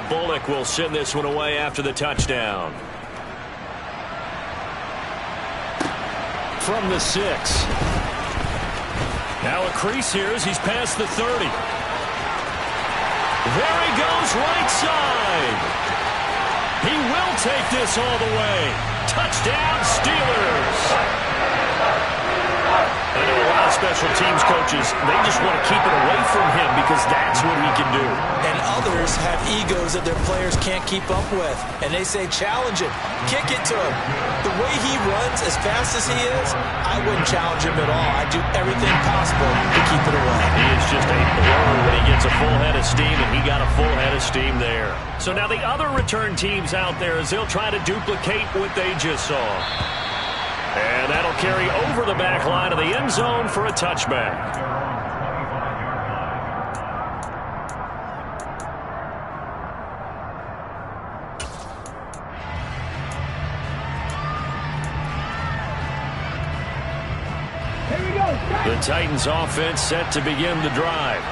Bullock will send this one away after the touchdown. From the 6. Now a crease here as he's past the 30. There he goes, right side. He will take this all the way. Touchdown, Steelers. I know a lot of special teams coaches, they just want to keep it away from him because that's what he can do. And others have egos that their players can't keep up with. And they say, challenge him, kick it to him. The way he runs as fast as he is, I wouldn't challenge him at all. I'd do everything possible to keep it away. He is just a blur when he gets a full head of steam, and he got a full head of steam there. So now the other return teams out there as they'll try to duplicate what they just saw. And that'll carry over the back line of the end zone for a touchback. The Titans offense set to begin the drive.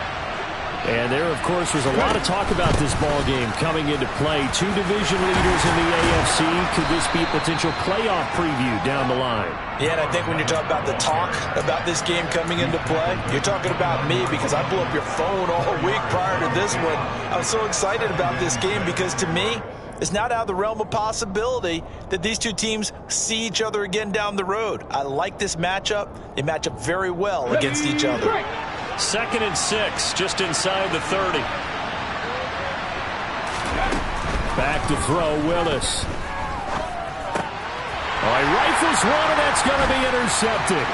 And there, of course, was a lot of talk about this ball game coming into play. Two division leaders in the AFC. Could this be a potential playoff preview down the line? Yeah, and I think when you talk about the talk about this game coming into play, you're talking about me because I blew up your phone all week prior to this one. I was so excited about this game because to me, it's not out of the realm of possibility that these two teams see each other again down the road. I like this matchup. They match up very well against each other. 2nd and 6, just inside the 30. Back to throw, Willis. Oh, he rifles one, and that's going to be intercepted.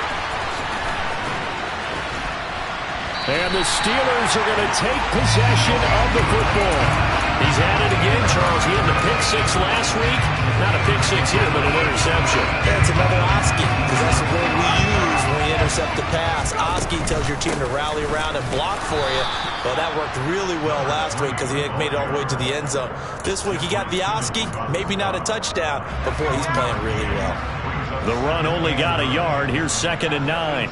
And the Steelers are going to take possession of the football. He's at it again, Charles. He had the pick 6 last week. Not a pick 6 here, but an interception. That's another Oski, because that's the word we use when we intercept the pass. Oski tells your team to rally around and block for you. Well, that worked really well last week because he made it all the way to the end zone. This week he got the Oski, maybe not a touchdown, but boy, he's playing really well. The run only got a yard. Here's 2nd and 9.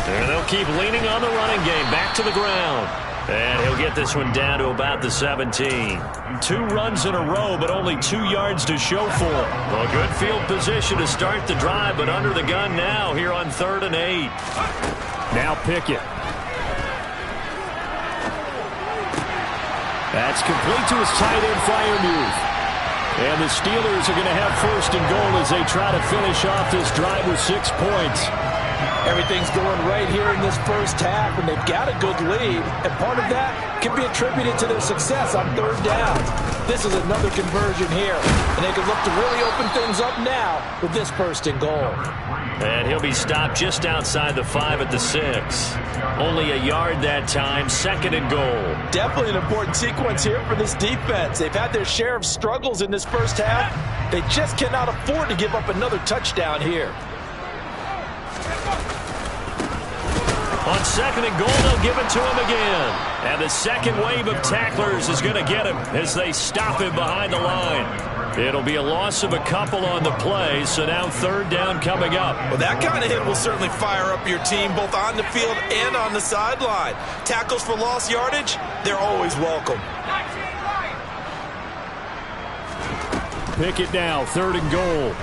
And they'll keep leaning on the running game. Back to the ground. And he'll get this one down to about the 17. 2 runs in a row, but only 2 yards to show for him. Well, good field position to start the drive, but under the gun now here on 3rd and 8. Now Pickett. That's complete to his tight end flyer move. And the Steelers are going to have 1st and goal as they try to finish off this drive with 6 points. Everything's going right here in this first half, and they've got a good lead. And part of that can be attributed to their success on 3rd downs. This is another conversion here, and they can look to really open things up now with this 1st and goal. And he'll be stopped just outside the 5 at the 6. Only a yard that time, 2nd and goal. Definitely an important sequence here for this defense. They've had their share of struggles in this first half. They just cannot afford to give up another touchdown here. On 2nd and goal, they'll give it to him again. And the second wave of tacklers is going to get him as they stop him behind the line. It'll be a loss of a couple on the play, so now 3rd down coming up. Well, that kind of hit will certainly fire up your team both on the field and on the sideline. Tackles for lost yardage, they're always welcome. Pick it now, 3rd and goal.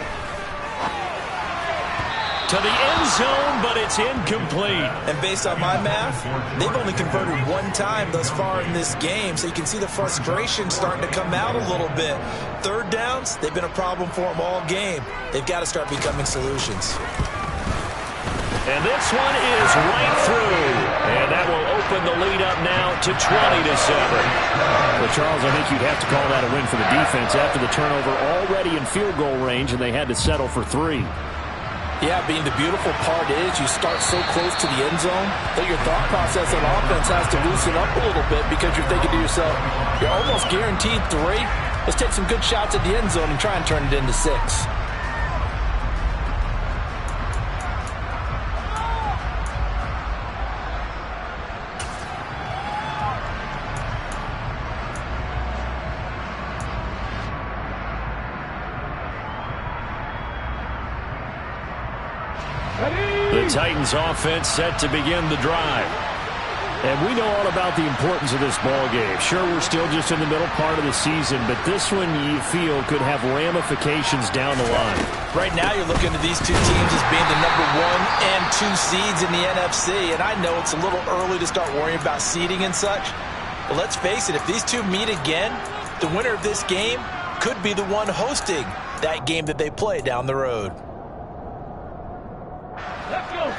To the end zone, but it's incomplete. And based on my math, they've only converted 1 time thus far in this game, so you can see the frustration starting to come out a little bit. 3rd downs, they've been a problem for them all game. They've got to start becoming solutions. And this one is right through. And that will open the lead up now to 20-7. Well, Charles, I think you'd have to call that a win for the defense after the turnover already in field goal range, and they had to settle for 3. Yeah, being the beautiful part is you start so close to the end zone that your thought process on offense has to loosen up a little bit because you're thinking to yourself, you're almost guaranteed 3. Let's take some good shots at the end zone and try and turn it into 6. The Titans offense set to begin the drive. And we know all about the importance of this ball game. Sure, we're still just in the middle part of the season, but this one you feel could have ramifications down the line. Right now you're looking at these two teams as being the number 1 and 2 seeds in the NFC. And I know it's a little early to start worrying about seeding and such. But let's face it, if these two meet again, the winner of this game could be the one hosting that game that they play down the road.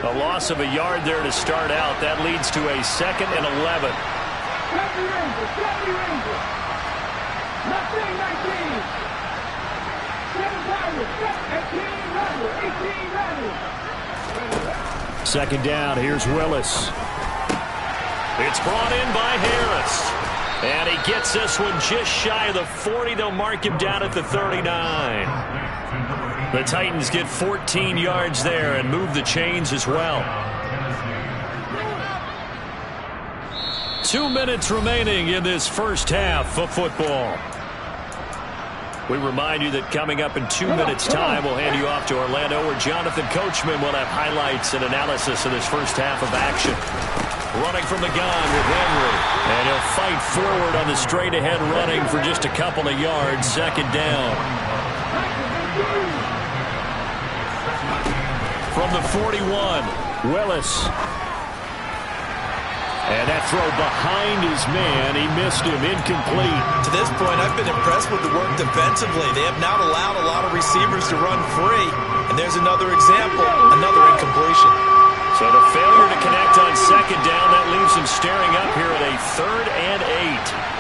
A loss of a yard there to start out. That leads to a 2nd and 11. Second down, here's Willis. It's brought in by Harris. And he gets this one just shy of the 40. They'll mark him down at the 39. The Titans get 14 yards there and move the chains as well. 2 minutes remaining in this first half of football. We remind you that coming up in 2 minutes' time, we'll hand you off to Orlando, where Jonathan Coachman will have highlights and analysis of this first half of action. Running from the gun with Henry. And he'll fight forward on the straight-ahead running for just a couple of yards. Second down. From the 41, Willis. And that throw behind his man. He missed him. Incomplete. To this point, I've been impressed with the work defensively. They have not allowed a lot of receivers to run free. And there's another example, another incompletion. So the failure to connect on second down, that leaves him staring up here at a 3rd and 8.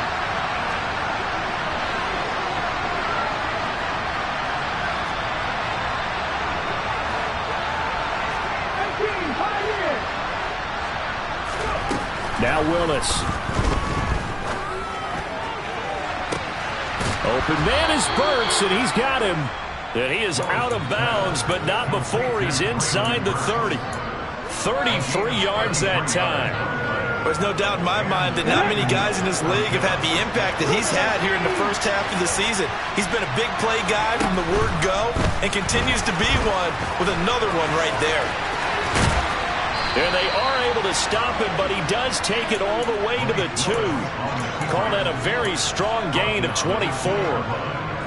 Now Willis. Open man is Burks, and he's got him. And he is out of bounds, but not before he's inside the 30. 33 yards that time. There's no doubt in my mind that not many guys in this league have had the impact that he's had here in the first half of the season. He's been a big play guy from the word go and continues to be one with another one right there. And they are able to stop him, but he does take it all the way to the 2. Call that a very strong gain of 24.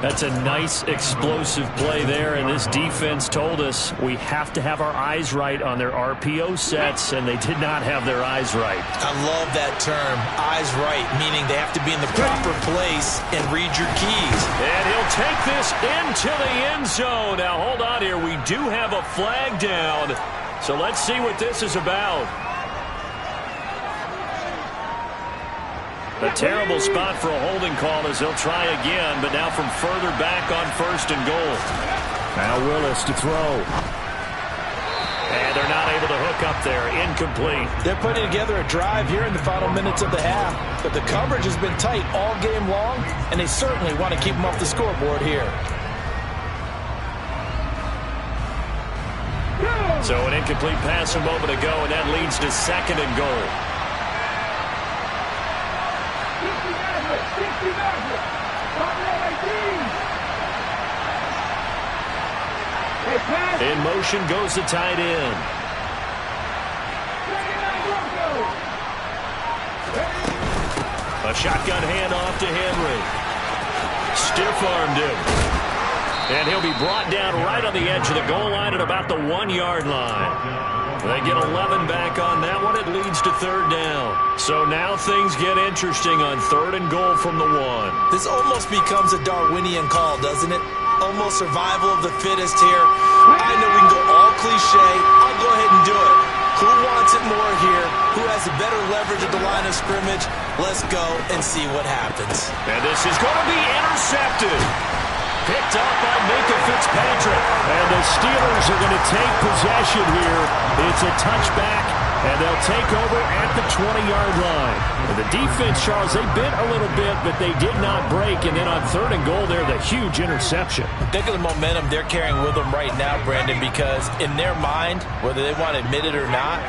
That's a nice explosive play there, and this defense told us we have to have our eyes right on their RPO sets, and they did not have their eyes right. I love that term, eyes right, meaning they have to be in the proper place and read your keys. And he'll take this into the end zone. Now, hold on here. We do have a flag down, so let's see what this is about. A terrible spot for a holding call as they'll try again, but now from further back on 1st and goal. Now Willis to throw. And they're not able to hook up there. Incomplete. They're putting together a drive here in the final minutes of the half, but the coverage has been tight all game long, and they certainly want to keep them off the scoreboard here. So an incomplete pass a moment ago, and that leads to 2nd and goal. In motion goes the tight end. A shotgun handoff to Henry. Stiff-armed him. And he'll be brought down right on the edge of the goal line at about the 1-yard line. They get 11 back on that one. It leads to 3rd down. So now things get interesting on 3rd and goal from the 1. This almost becomes a Darwinian call, doesn't it? Almost survival of the fittest here. I know we can go all cliche. I'll go ahead and do it. Who wants it more here? Who has a better leverage at the line of scrimmage? Let's go and see what happens. And this is going to be intercepted. Picked up by Minkah Fitzpatrick. And the Steelers are going to take possession here. It's a touchback, and they'll take over at the 20-yard line. And the defense, Charles, they bit a little bit, but they did not break. And then on 3rd and goal there, the huge interception. Think of the momentum they're carrying with them right now, Brandon, because in their mind, whether they want to admit it or not,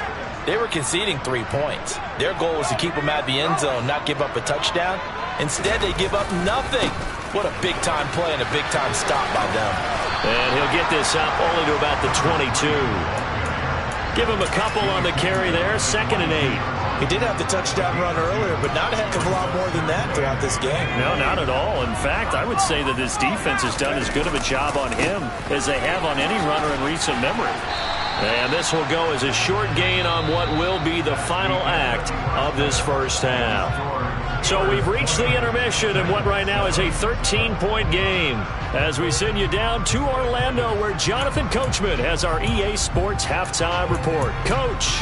they were conceding 3 points. Their goal was to keep them out of the end zone, not give up a touchdown. Instead, they give up nothing. What a big-time play and a big-time stop by them. And he'll get this up only to about the 22. Give him a couple on the carry there, 2nd and 8. He did have the touchdown run earlier, but not a heck of a lot more than that throughout this game. No, not at all. In fact, I would say that this defense has done as good of a job on him as they have on any runner in recent memory. And this will go as a short gain on what will be the final act of this first half. So we've reached the intermission in what right now is a 13-point game as we send you down to Orlando, where Jonathan Coachman has our EA Sports halftime report. Coach.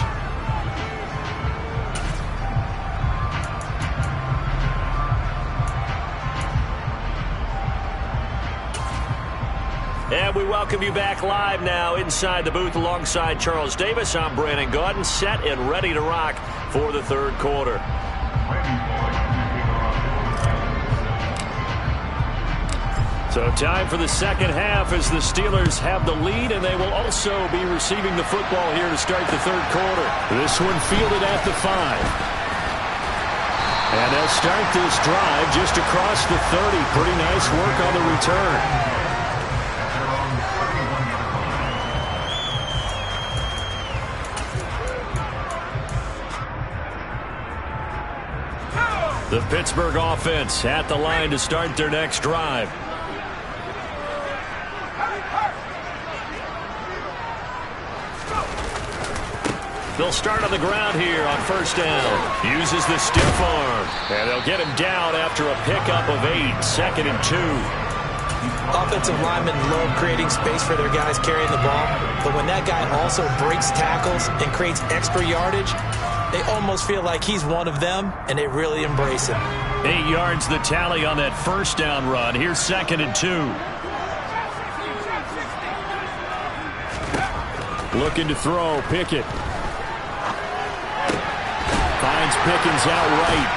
And we welcome you back live now inside the booth alongside Charles Davis. I'm Brandon Gaudin, set and ready to rock for the third quarter. So time for the second half as the Steelers have the lead, and they will also be receiving the football here to start the third quarter. This one fielded at the 5. And they'll start this drive just across the 30. Pretty nice work on the return. The Pittsburgh offense at the line to start their next drive. They'll start on the ground here on first down. Uses the stiff arm. And they'll get him down after a pickup of 8. 2nd and 2. Offensive linemen love creating space for their guys carrying the ball. But when that guy also breaks tackles and creates extra yardage, they almost feel like he's one of them, and they really embrace him. 8 yards the tally on that first down run. Here's 2nd and 2. Looking to throw. Pickett. Finds Pickens out right.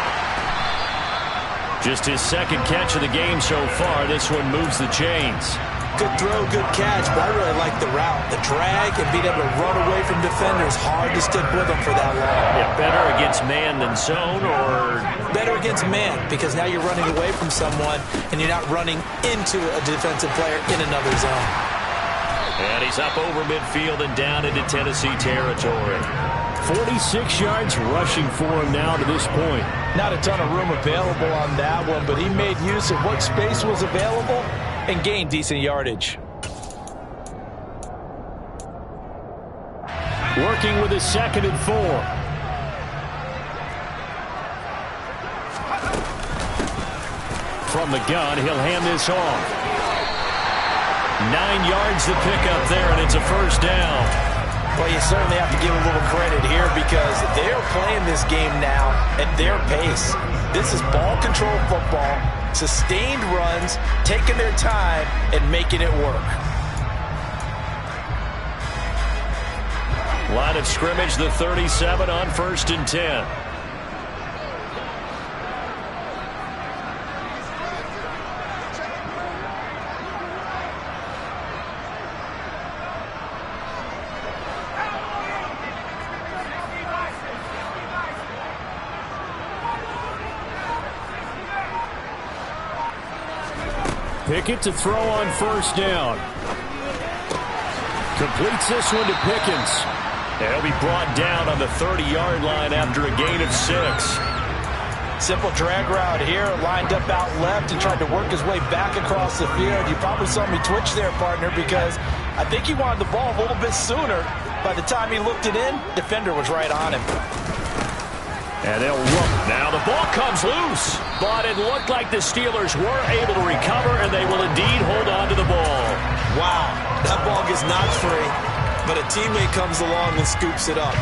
Just his 2nd catch of the game so far. This one moves the chains. Good throw, good catch, but I really like the route. The drag and being able to run away from defenders, hard to stick with them for that long. Yeah, better against man than zone, or? Better against man, because now you're running away from someone and you're not running into a defensive player in another zone. And he's up over midfield and down into Tennessee territory. 46 yards rushing for him now to this point. Not a ton of room available on that one, but he made use of what space was available and gained decent yardage. Working with his 2nd and 4. From the gun, he'll hand this off. 9 yards to pick up there, and it's a first down. Well, you certainly have to give a little credit here because they're playing this game now at their pace. This is ball control football, sustained runs, taking their time and making it work. Line of scrimmage, the 37 on 1st and 10. Pickett to throw on first down. Completes this one to Pickens. And he'll be brought down on the 30-yard line after a gain of 6. Simple drag route here, lined up out left and tried to work his way back across the field. You probably saw me twitch there, partner, because I think he wanted the ball a little bit sooner. By the time he looked it in, defender was right on him. And they'll look. Now the ball comes loose. But it looked like the Steelers were able to recover, and they will indeed hold on to the ball. Wow, that ball gets knocked free, but a teammate comes along and scoops it up.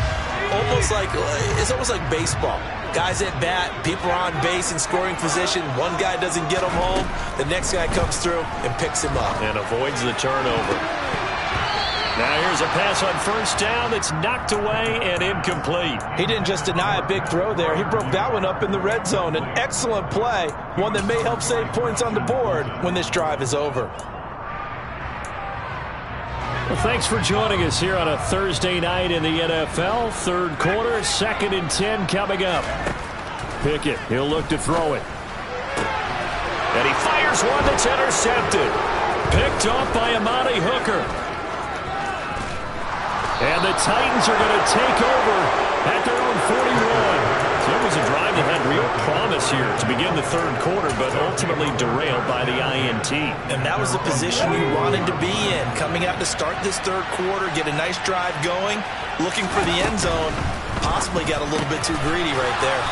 It's almost like baseball. Guys at bat, people are on base in scoring position. One guy doesn't get him home. The next guy comes through and picks him up. And avoids the turnover. Now here's a pass on first down that's knocked away and incomplete. He didn't just deny a big throw there. He broke that one up in the red zone. An excellent play, one that may help save points on the board when this drive is over. Well, thanks for joining us here on a Thursday night in the NFL. Third quarter, 2nd and 10 coming up. Pickett, he'll look to throw it. And he fires one that's intercepted. Picked off by Amani Hooker. And the Titans are going to take over at their own 41. So it was a drive that had real promise here to begin the third quarter, but ultimately derailed by the INT. And that was the position you wanted to be in. Coming out to start this third quarter, get a nice drive going, looking for the end zone. Possibly got a little bit too greedy right there.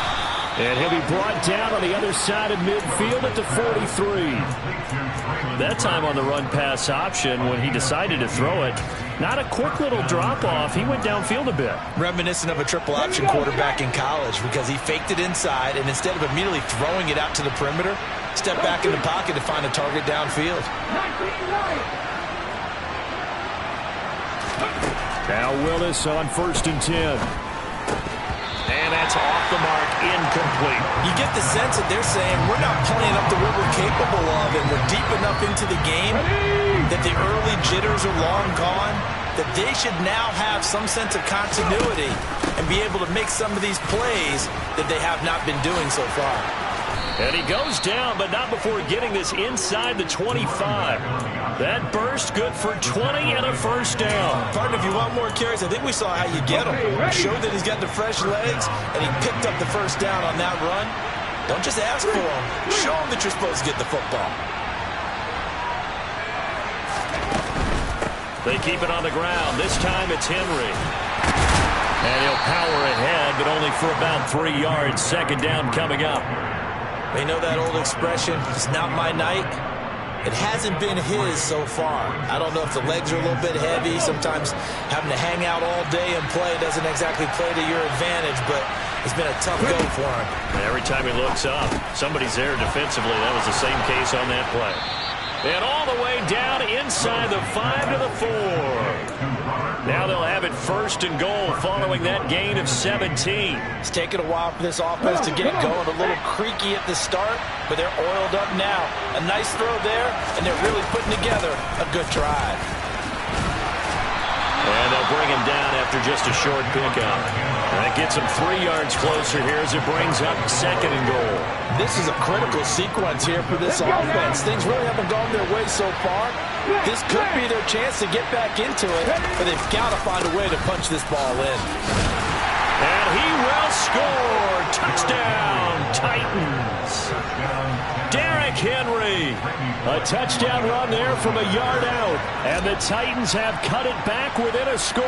And he'll be brought down on the other side of midfield at the 43. That time on the run-pass option when he decided to throw it. Not a quick little drop-off. He went downfield a bit. Reminiscent of a triple-option quarterback in college because he faked it inside, and instead of immediately throwing it out to the perimeter, stepped back in the pocket to find a target downfield. Now Willis on 1st and 10. And that's off the mark, incomplete. You get the sense that they're saying we're not playing up to what we're capable of, and we're deep enough into the game that the early jitters are long gone, that they should now have some sense of continuity and be able to make some of these plays that they have not been doing so far. And he goes down, but not before getting this inside the 25. That burst good for 20 and a first down. Partner, if you want more carries, I think we saw how you get him. Showed that he's got the fresh legs, and he picked up the first down on that run. Don't just ask for him. Show him that you're supposed to get the football. They keep it on the ground. This time it's Henry. And he'll power ahead, but only for about 3 yards. Second down coming up. They know that old expression, it's not my night. It hasn't been his so far. I don't know if the legs are a little bit heavy. Sometimes having to hang out all day and play doesn't exactly play to your advantage, but it's been a tough go for him. Every time he looks up, somebody's there defensively. That was the same case on that play. And all the way down inside the 5 to the 4. Now they'll have it 1st and goal following that gain of 17. It's taken a while for this offense to get going. A little creaky at the start, but they're oiled up now. A nice throw there, and they're really putting together a good drive. And they'll bring him down after just a short pickup. That gets him 3 yards closer here as it brings up 2nd and goal. This is a critical sequence here for this offense. Things really haven't gone their way so far. This could be their chance to get back into it, but they've got to find a way to punch this ball in. And he will score. Touchdown, Titans. Derrick Henry. A touchdown run there from a yard out. And the Titans have cut it back within a score.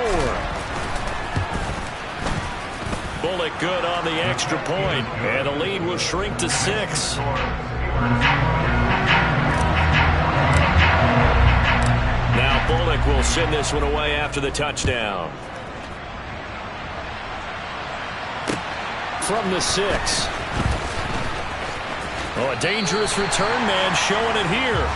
Bullock good on the extra point. And the lead will shrink to 6. Now Bullock will send this one away after the touchdown. From the 6. Oh, a dangerous return man showing it here.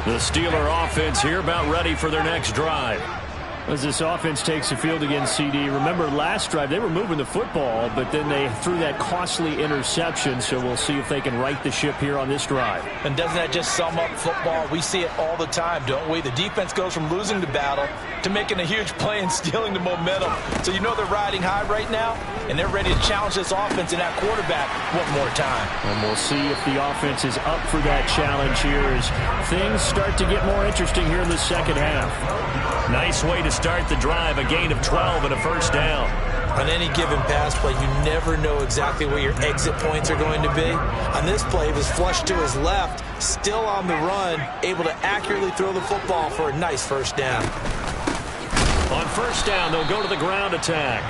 The Steeler offense here about ready for their next drive. As this offense takes the field again, CD, remember last drive they were moving the football, but then they threw that costly interception, so we'll see if they can right the ship here on this drive. And doesn't that just sum up football? We see it all the time, don't we? The defense goes from losing the battle to making a huge play and stealing the momentum. So you know they're riding high right now, and they're ready to challenge this offense and that quarterback one more time. And we'll see if the offense is up for that challenge here as things start to get more interesting here in the second half. Nice way to start the drive, a gain of 12 and a first down. On any given pass play, you never know exactly where your exit points are going to be. On this play, he was flushed to his left, still on the run, able to accurately throw the football for a nice first down. On first down, they'll go to the ground attack.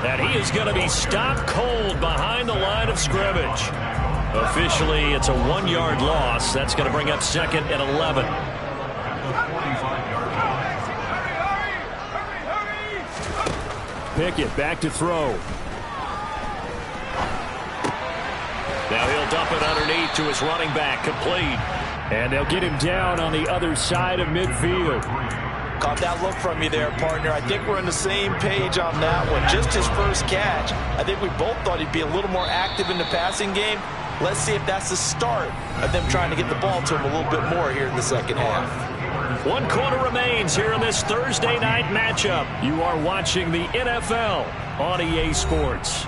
And he is going to be stopped cold behind the line of scrimmage. Officially, it's a 1-yard loss. That's going to bring up 2nd and 11. Pickett back to throw. Now he'll dump it underneath to his running back, complete. And they'll get him down on the other side of midfield. Caught that look from you there, partner. I think we're on the same page on that one. Just his first catch. I think we both thought he'd be a little more active in the passing game. Let's see if that's the start of them trying to get the ball to him a little bit more here in the second half. 1 quarter remains here in this Thursday night matchup. You are watching the NFL on EA Sports.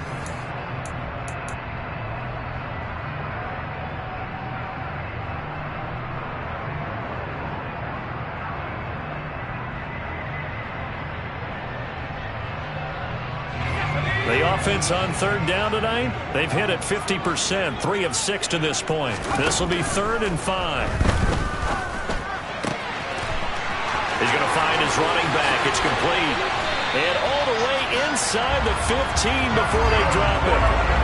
The offense on 3rd down tonight, they've hit it 50%, 3 of 6 to this point. This will be 3rd and 5. He's going to find his running back. It's complete. And all the way inside the 15 before they drop it.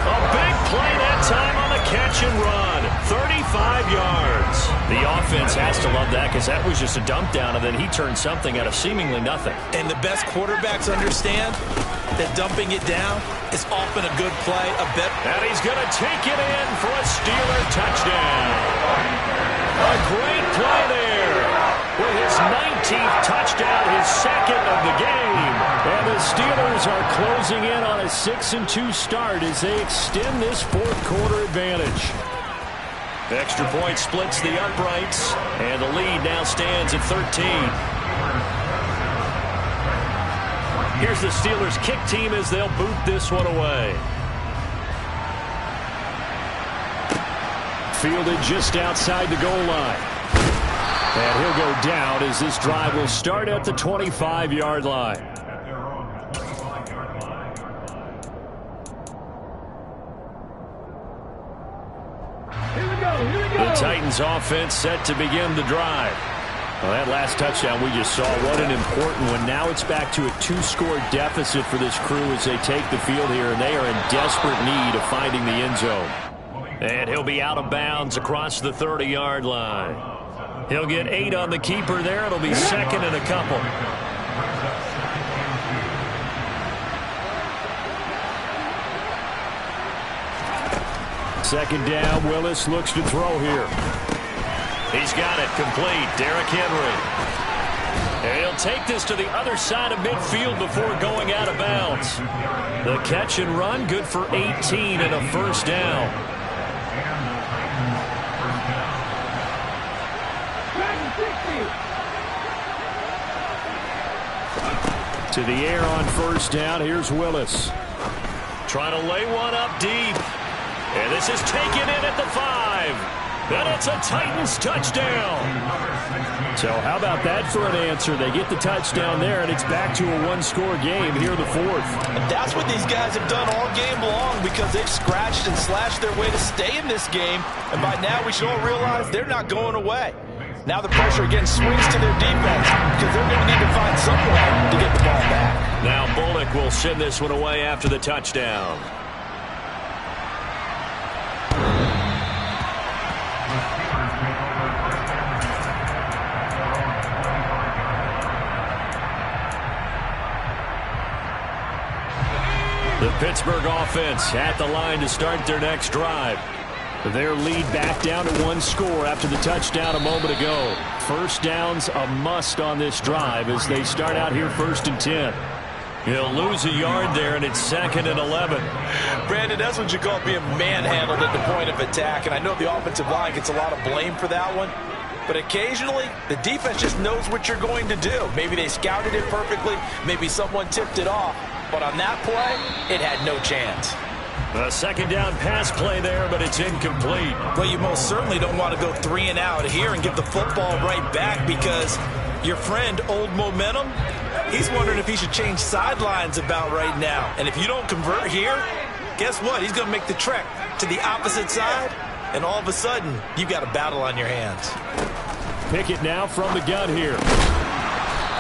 A big play that time on the catch and run. 35 yards. The offense has to love that because that was just a dump down, and then he turned something out of seemingly nothing. And the best quarterbacks understand that dumping it down is often a good play. And he's going to take it in for a Steeler touchdown. A great play there. With his 19th touchdown, his 2nd of the game. And the Steelers are closing in on a 6-2 start as they extend this 4th quarter advantage. Extra point splits the uprights, and the lead now stands at 13. Here's the Steelers kick team as they'll boot this one away. Fielded just outside the goal line. And he'll go down as this drive will start at the 25-yard line. The Titans offense set to begin the drive. Well, that last touchdown we just saw, what an important one. Now it's back to a 2-score deficit for this crew as they take the field here, and they are in desperate need of finding the end zone. And he'll be out of bounds across the 30-yard line. He'll get 8 on the keeper there. It'll be 2nd and a couple. Second down, Willis looks to throw here. He's got it complete. Derrick Henry. And he'll take this to the other side of midfield before going out of bounds. The catch and run, good for 18 and a 1st down. To the air on 1st down. Here's Willis. Trying to lay one up deep. And this is taken in at the 5. And it's a Titans touchdown. So how about that for an answer? They get the touchdown there, and it's back to a 1-score game here in the 4th. And that's what these guys have done all game long because they've scratched and slashed their way to stay in this game. And by now we should all realize they're not going away. Now the pressure again swings to their defense because they're going to need to find some way to get the ball back. Now Bullock will send this one away after the touchdown. The Pittsburgh offense at the line to start their next drive. Their lead back down to 1 score after the touchdown a moment ago. 1st down's a must on this drive as they start out here 1st and 10. He'll lose a yard there, and it's 2nd and 11. Brandon, that's what you call being manhandled at the point of attack. And I know the offensive line gets a lot of blame for that one. But occasionally, the defense just knows what you're going to do. Maybe they scouted it perfectly. Maybe someone tipped it off. But on that play, it had no chance. A 2nd down pass play there, but it's incomplete. Well, you most certainly don't want to go 3 and out here and give the football right back because your friend, Old Momentum, he's wondering if he should change sidelines about right now. And if you don't convert here, guess what? He's going to make the trek to the opposite side, and all of a sudden, you've got a battle on your hands. Pickett now from the gun here.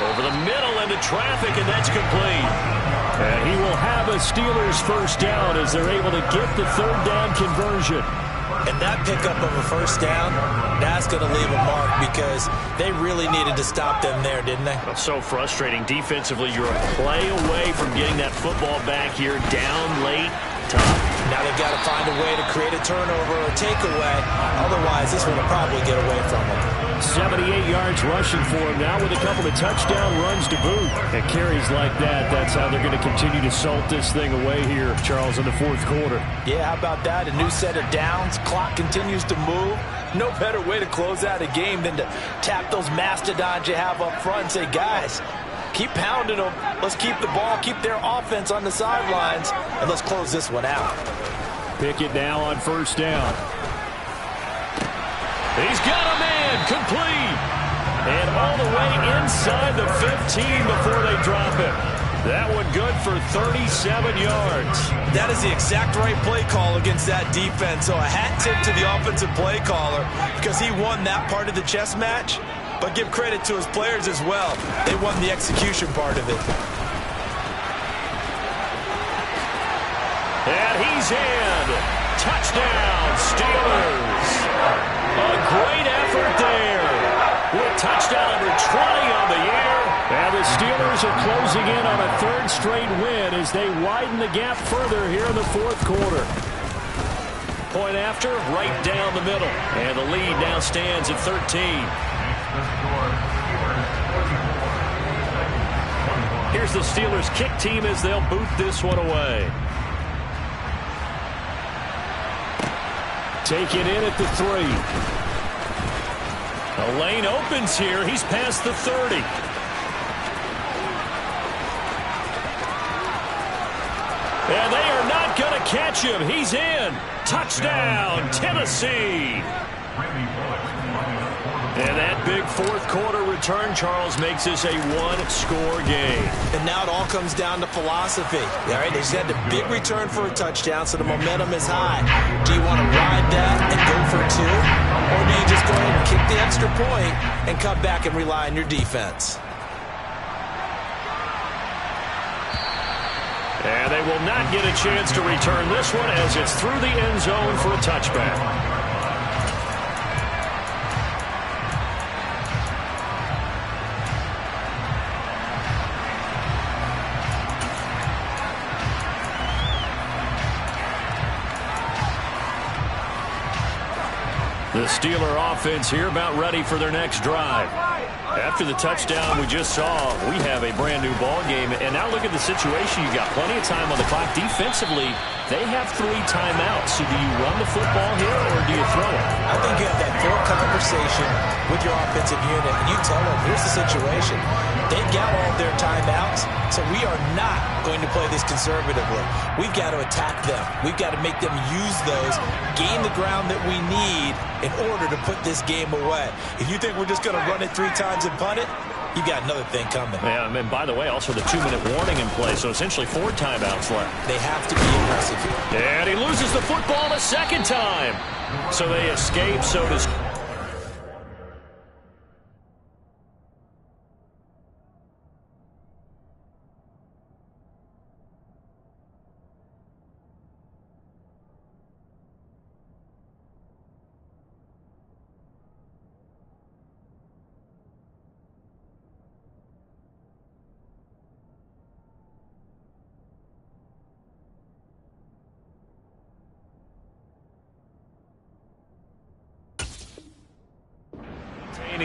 Over the middle into traffic, and that's complete. And he will have a Steelers 1st down as they're able to get the 3rd down conversion. And that pickup of a 1st down, that's going to leave a mark because they really needed to stop them there, didn't they? So frustrating. Defensively, you're a play away from getting that football back here, down late, tough. Now they've got to find a way to create a turnover or takeaway. Otherwise, this one will probably get away from them. 78 yards rushing for him now with a couple of touchdown runs to boot. And carries like that, that's how they're going to continue to salt this thing away here, Charles, in the fourth quarter. Yeah, how about that? A new set of downs. Clock continues to move. No better way to close out a game than to tap those mastodons you have up front and say, guys, keep pounding them. Let's keep the ball, keep their offense on the sidelines, and let's close this one out. Pickett now on first down. He's got a man, complete. And all the way inside the 15 before they drop it. That one good for 37 yards. That is the exact right play call against that defense. So a hat tip to the offensive play caller because he won that part of the chess match. But give credit to his players as well. They won the execution part of it. And he's in. Touchdown, Steelers. A great effort there. With touchdown number 20 on the year. And the Steelers are closing in on a third straight win as they widen the gap further here in the fourth quarter. Point after, right down the middle. And the lead now stands at 13. Here's the Steelers kick team as they'll boot this one away. Take it in at the 3. A lane opens here. He's past the 30. And they are not going to catch him. He's in. Touchdown, Tennessee. And that big fourth quarter return, Charles, makes this a one-score game. And now it all comes down to philosophy. All right, they just had the big return for a touchdown, so the momentum is high. Do you want to ride that and go for two? Or do you just go ahead and kick the extra point and come back and rely on your defense? And they will not get a chance to return this one as it's through the end zone for a touchback. The Steeler offense here about ready for their next drive. After the touchdown we just saw, we have a brand new ball game. And now look at the situation. You've got plenty of time on the clock. Defensively, they have 3 timeouts. So do you run the football here or do you throw it? I think you have that full conversation with your offensive unit, and you tell them, here's the situation. They've got all of their timeouts, so we are not going to play this conservatively. We've got to attack them. We've got to make them use those, gain the ground that we need in order to put this game away. If you think we're just going to run it 3 times and punt it, you've got another thing coming. Yeah, and by the way, also the 2-minute warning in play, so essentially 4 timeouts left. They have to be aggressive here. And he loses the football a second time. So they escape, so does...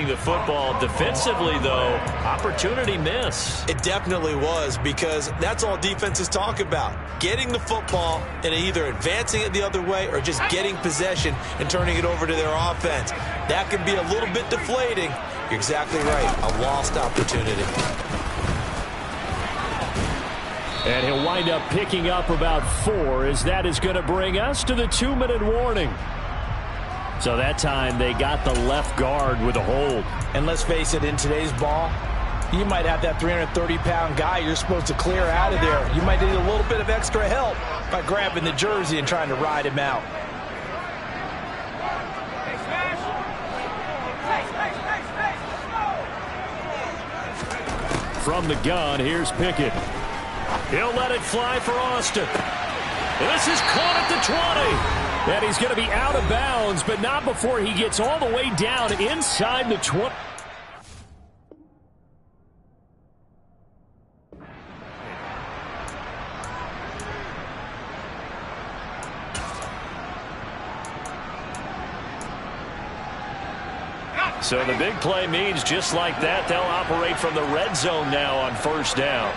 the football defensively, though, opportunity miss. It definitely was, because that's all defenses talk about. Getting the football and either advancing it the other way or just getting possession and turning it over to their offense. That can be a little bit deflating. You're exactly right. A lost opportunity. And he'll wind up picking up about 4 as that is going to bring us to the 2-minute warning. So that time they got the left guard with a hold. And let's face it, in today's ball, you might have that 330-pound guy you're supposed to clear out of there. You might need a little bit of extra help by grabbing the jersey and trying to ride him out. From the gun, here's Pickett. He'll let it fly for Austin. This is caught at the 20. And he's going to be out of bounds, but not before he gets all the way down inside the 20. So the big play means just like that, they'll operate from the red zone now on first down.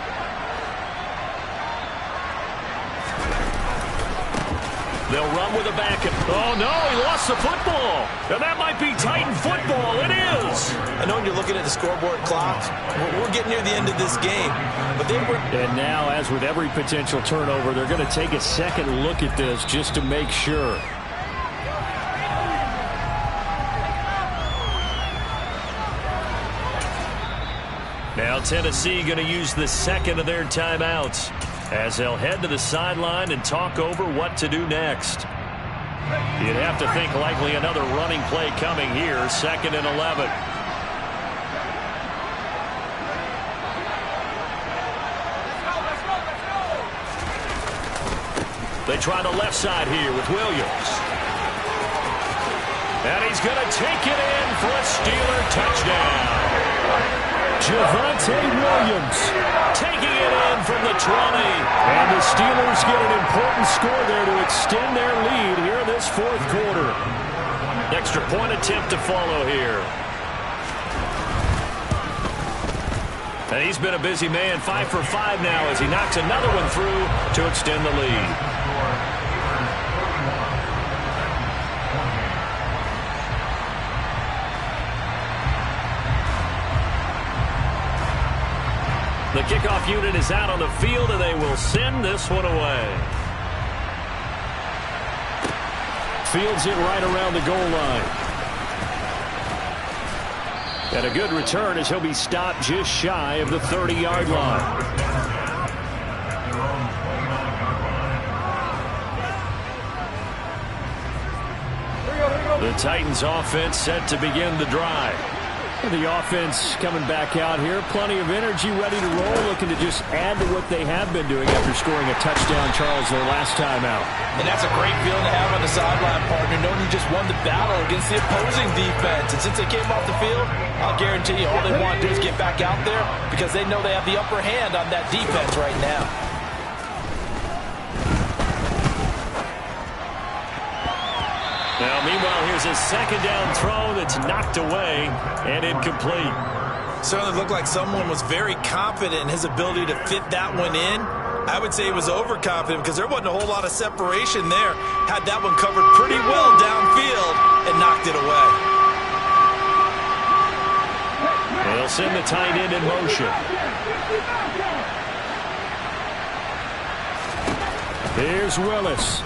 They'll run with a backup. Oh, no, he lost the football. And that might be Titan football. It is. I know when you're looking at the scoreboard clock, we're getting near the end of this game. But they were. And now, as with every potential turnover, they're going to take a second look at this just to make sure. Now Tennessee going to use the second of their timeouts as they'll head to the sideline and talk over what to do next. You'd have to think likely another running play coming here, 2nd and 11. They try the left side here with Williams. And he's going to take it in for a Steeler touchdown. Javonte Williams taking it in from the 20. And the Steelers get an important score there to extend their lead here in this 4th quarter. Extra point attempt to follow here. And he's been a busy man, 5 for 5 now as he knocks another one through to extend the lead. The kickoff unit is out on the field, and they will send this one away. Fields it right around the goal line. And a good return as he'll be stopped just shy of the 30-yard line. The Titans offense set to begin the drive. The offense coming back out here. Plenty of energy, ready to roll, looking to just add to what they have been doing after scoring a touchdown, Charles, their last time out. And that's a great feeling to have on the sideline, partner, knowing you just won the battle against the opposing defense. And since they came off the field, I'll guarantee you all they want to do is get back out there because they know they have the upper hand on that defense right now. Now, meanwhile, here's a 2nd down throw that's knocked away and incomplete. Certainly looked like someone was very confident in his ability to fit that one in. I would say he was overconfident because there wasn't a whole lot of separation there. Had that one covered pretty well downfield and knocked it away. They'll send the tight end in motion. Here's Willis.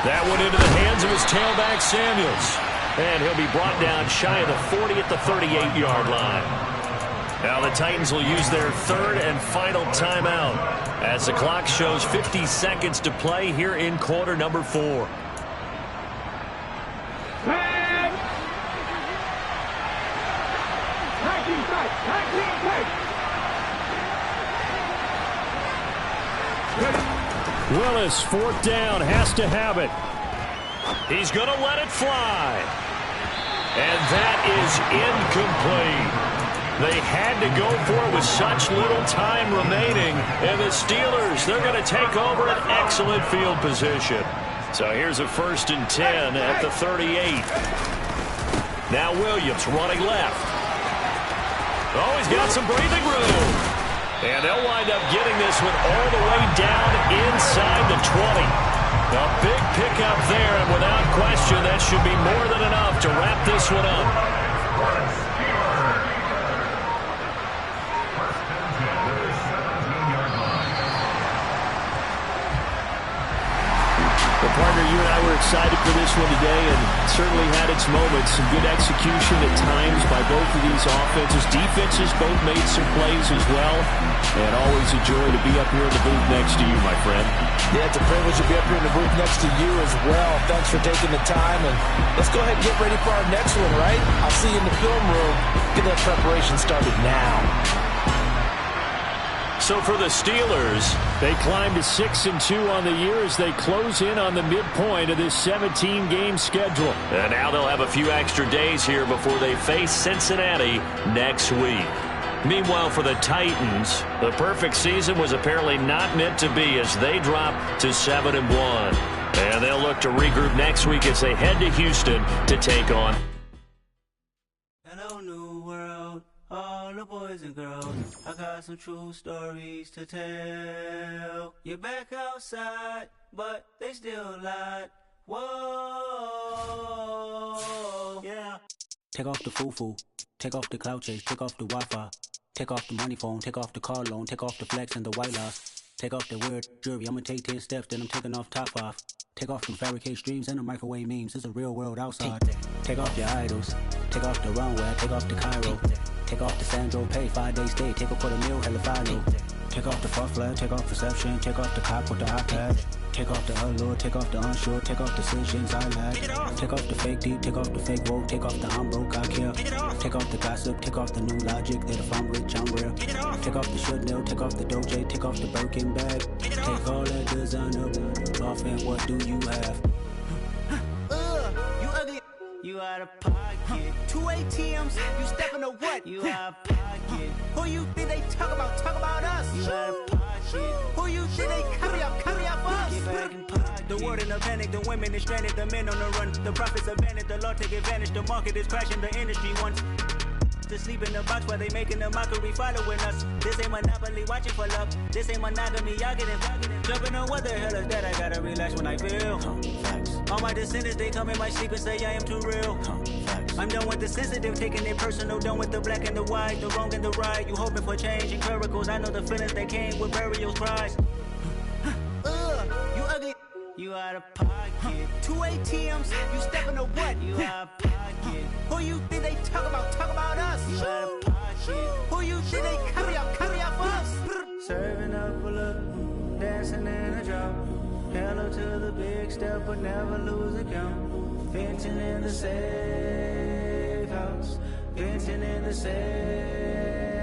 That one into the hands of his tailback, Samuels. And he'll be brought down shy of the 40 at the 38-yard line. Now the Titans will use their 3rd and final timeout as the clock shows 50 seconds to play here in quarter number 4. Willis, 4th down, has to have it. He's going to let it fly. And that is incomplete. They had to go for it with such little time remaining. And the Steelers, they're going to take over an excellent field position. So here's a 1st and 10 at the 38. Now Williams running left. Oh, he's got some breathing room. And they'll wind up getting this one all the way down inside the 20. A big pickup there, and without question, that should be more than enough to wrap this one up. Partner, you and I were excited for this one today, and certainly had its moments. Some good execution at times by both of these offenses. Defenses both made some plays as well, and always a joy to be up here in the booth next to you, my friend. Yeah, it's a privilege to be up here in the booth next to you as well. Thanks for taking the time, and let's go ahead and get ready for our next one, right? I'll see you in the film room. Get that preparation started now. So for the Steelers, they climb to 6-2 on the year as they close in on the midpoint of this 17-game schedule. And now they'll have a few extra days here before they face Cincinnati next week. Meanwhile, for the Titans, the perfect season was apparently not meant to be as they drop to 7-1. And they'll look to regroup next week as they head to Houston to take on. Hello, new world, all the boys and girls. I got some true stories to tell. You're back outside, but they still lied. Whoa, yeah. Take off the foo-foo, take off the cloud chase, take off the Wi-Fi, take off the money phone, take off the car loan, take off the flex and the white loss, take off the weird jewelry. I'ma take 10 steps, then I'm taking off top 5. Take off them fabricated streams and the microwave memes. It's a real world outside. Take off your idols, take off the runway, take off the Cairo, take off the Sandro Pay, 5-day stay, take a $250,000, hella final. Take off the fuck flag, take off perception, take off the cop with the iPad. Take off the allure, take off the unsure, take off decisions I lag. Take off the fake deep, take off the fake woke, take off the I'm broke, I care. Take off the gossip, take off the new logic that if I'm rich, I'm real. Take off the should know, take off the Doge, take off the Birkin bag. Take all that designer off and what do you have? You ugly, you out of pocket. 2 ATMs, you stepping to what? You out of pocket. Who you think they talk about? Talk about us. You out of pocket. Who you think they carry up us? Get back in pocket. The world in a panic, the women is stranded, the men on the run. The profits abandoned, the law take advantage. The market is crashing, the industry wants to sleep in the box while they making a mockery following us. This ain't Monopoly, watching for love. This ain't monogamy, y'all getting jumping on what the hell is that? I gotta relax when I feel. All my descendants, they come in my sleep and say I am too real. I'm done with the sensitive, taking it personal. Done with the black and the white, the wrong and the right. You hoping for change and miracles. I know the feelings that came with burial cries. You ugly, you out of pocket. 2 ATMs, you stepping to what? You out of pocket. Who you think they talk about? Talk about us. You out of pocket. Who you think they carry up us? Serving up a look, dancing in a drop. Hello to the big step, but never lose a count. Venting in the safe house. Venting in the safe.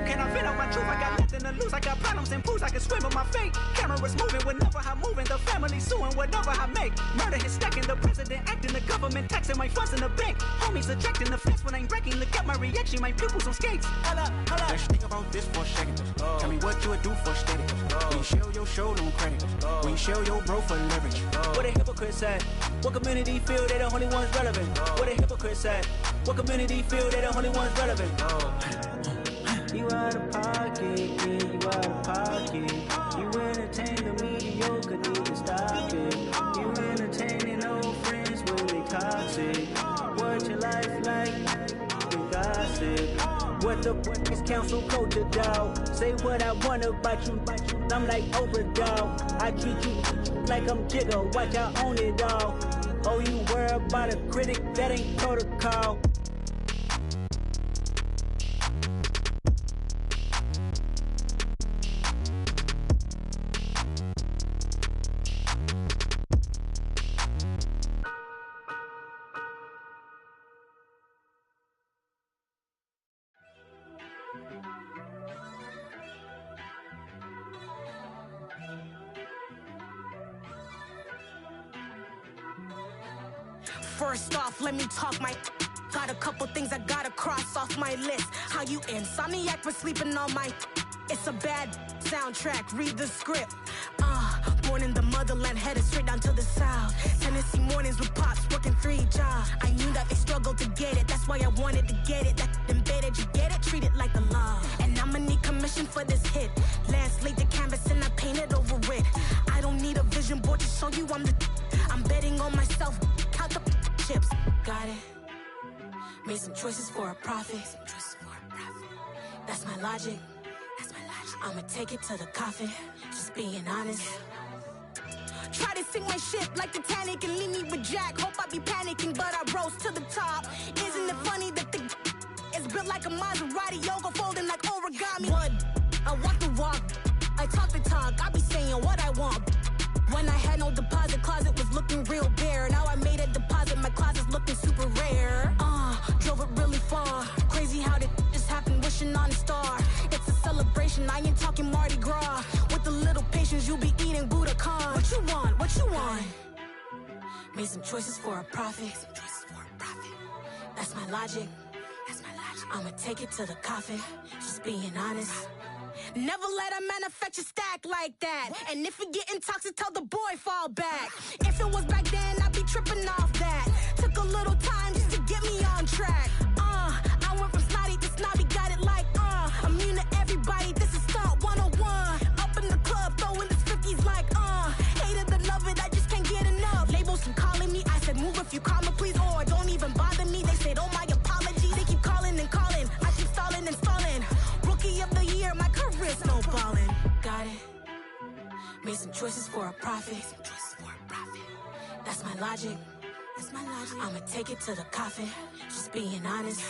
Can I vent out my truth? I got nothing to lose. I got problems and pools. I can swim with my fate. Cameras moving whenever I'm moving. The family suing whatever I make. Murder is stacking. The president acting. The government taxing my funds in the bank. Homies attracting the fence when I'm wrecking. Look at my reaction. My pupils on skates. Hold up. Let's think about this for a second. Tell me what you would do for steady. When you show your show, no credit. When you show your bro for leverage. What a hypocrite said. What community feel they the only ones relevant? What a hypocrite said. What community feel they the only ones relevant? You out of pocket, yeah, you out of pocket. You entertain the mediocre, need to stop it. You entertaining old friends when they toxic. What your life like? You gossip. What the is council culture, dog? Say what I want about you. I'm like Oprah, dog. I treat you like I'm Jigga. Watch I own it, dog. Oh, you worry about a critic? That ain't protocol. First off, let me talk my. Got a couple things I gotta cross off my list. How you insomniac for sleeping on my. It's a bad soundtrack, read the script. Born in the motherland, headed straight down to the south. Tennessee mornings with pops, working 3 jobs. I knew that they struggled to get it, that's why I wanted to get it. That embedded, you get it, treat it like a law. And I'ma need commission for this hit. Last laid the canvas and I painted over it. I don't need a vision board to show you I'm betting on myself, count the chips. Got it. Made some choices for a profit. That's my logic. I'ma take it to the coffin, just being honest. Try to sink my ship like Titanic and leave me with Jack. Hope I be panicking, but I rose to the top. Isn't it funny that the is built like a Maserati, yoga folding like origami? What? I walk the walk, I talk the talk, I be saying what I want. When I had no deposit, closet was looking real bare. Now I made a deposit, my closet's looking super rare. Drove it really far. Crazy how did just happen, wishing on a star. It's a celebration, I ain't talking Mardi Gras. With a little patience, you'll be eating Budokan. What you want? What you want? Made some choices for a profit. That's my logic. I'ma take it to the coffin, just being honest. Never let a manufacture stack like that. And if you're getting toxic, tell the boy fall back. If it was back then, I'd be tripping off that. Took a little time just to get me on track. I went from snotty to snobby, got it like, immune to everybody, this is stunt 101. Up in the club, throwing the 50s like, hated to love it, I just can't get enough. Labels keep calling me, I said move if you call me, please, or don't even bother me. They said, oh my apology, they keep calling and calling. I keep stalling and stalling. Rookie of the year, my career's snowballing. Got it. Made some choices for a profit. That's my logic. I'ma take it to the coffin. Just being honest.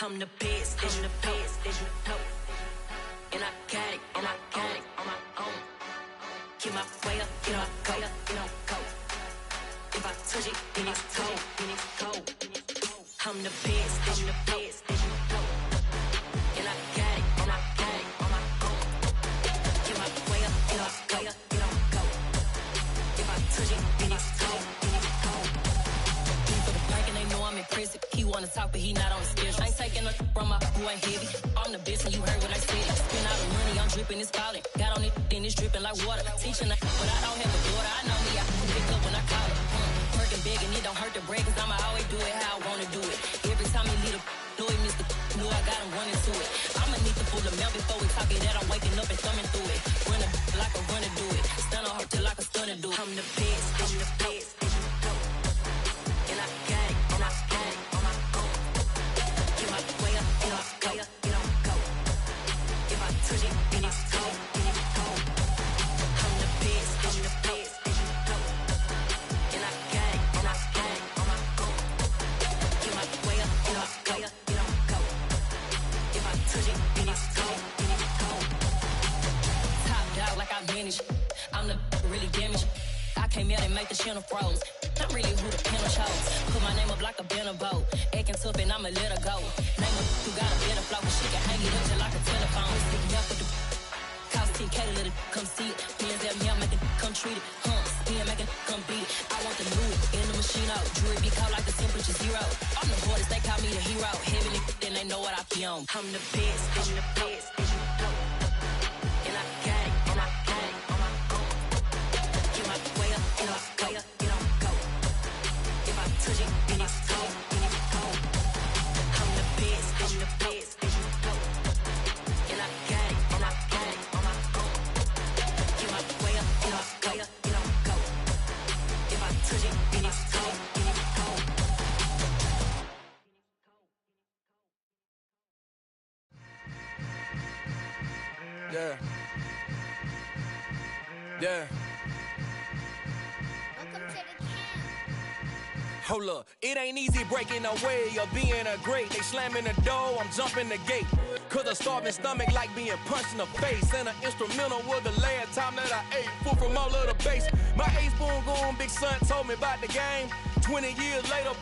I'm the best, I'm the best, as you know. And I got it, on my own. Get my way up, get on go, go. If I touch it, then it's cold. I'm the best, as you know. And I got it, on my own. Get my way up, get on go. If I touch it, then it's cold. For the blank and they know I'm impressive. He wanna talk, but he not on the schedule. I ain't taking no from my who ain't heavy. I'm the best and you heard what I said. Spend all the money, I'm dripping, it's falling. Got on it, then it's dripping like water. Teaching but I don't have a daughter. I know me, I can pick up when I call it. Working big and it don't hurt to break, cause I'ma always do it how I wanna do it. Every time he lead a know he missed the knew I got him running to it. I'ma need to pull the mail before we talk it that I'm waking up and thumbing through it. Run like a runner do it. Stun on her till like a stunner do it. I'm the best, I'm the best. And I got it, on my own. Get my way up, get on go. If I touch it, then it's cold. I'm the best, and I got it, on my own. Get my way up, get on go. If I touch it, then it's cold. Top dog like I manage. I'm the really damaged. I came out and make the channel froze. I'm really who the piano chose. Put my name up like a banner boat. Acting tough and I'ma let her go. Name her who got a better flow. She can hang it up just like a telephone. Stick up with the cost 10K to let it come see it. Hands at me, I'm making come treat it. Spin making come beat it. I want the new in the machine out. Jewelry be cold like the temperature 0. I'm the hardest, they call me the hero. Heavenly, then they know what I be on. I'm the best, I'm the best. And I got it, on my own. Get my way up, get on go. If I touch it, then it's cold. I'm the best, and I got it, on my own. Get my way up, get on go. If I touch it, then it's cold. Yeah. Hold up, it ain't easy breaking away or being a great. They slamming the door, I'm jumping the gate. Cause a starving stomach like being punched in the face. And an instrumental was the last time that I ate. Food from all of the base. My ace boom goon, big son told me about the game. 20 years later,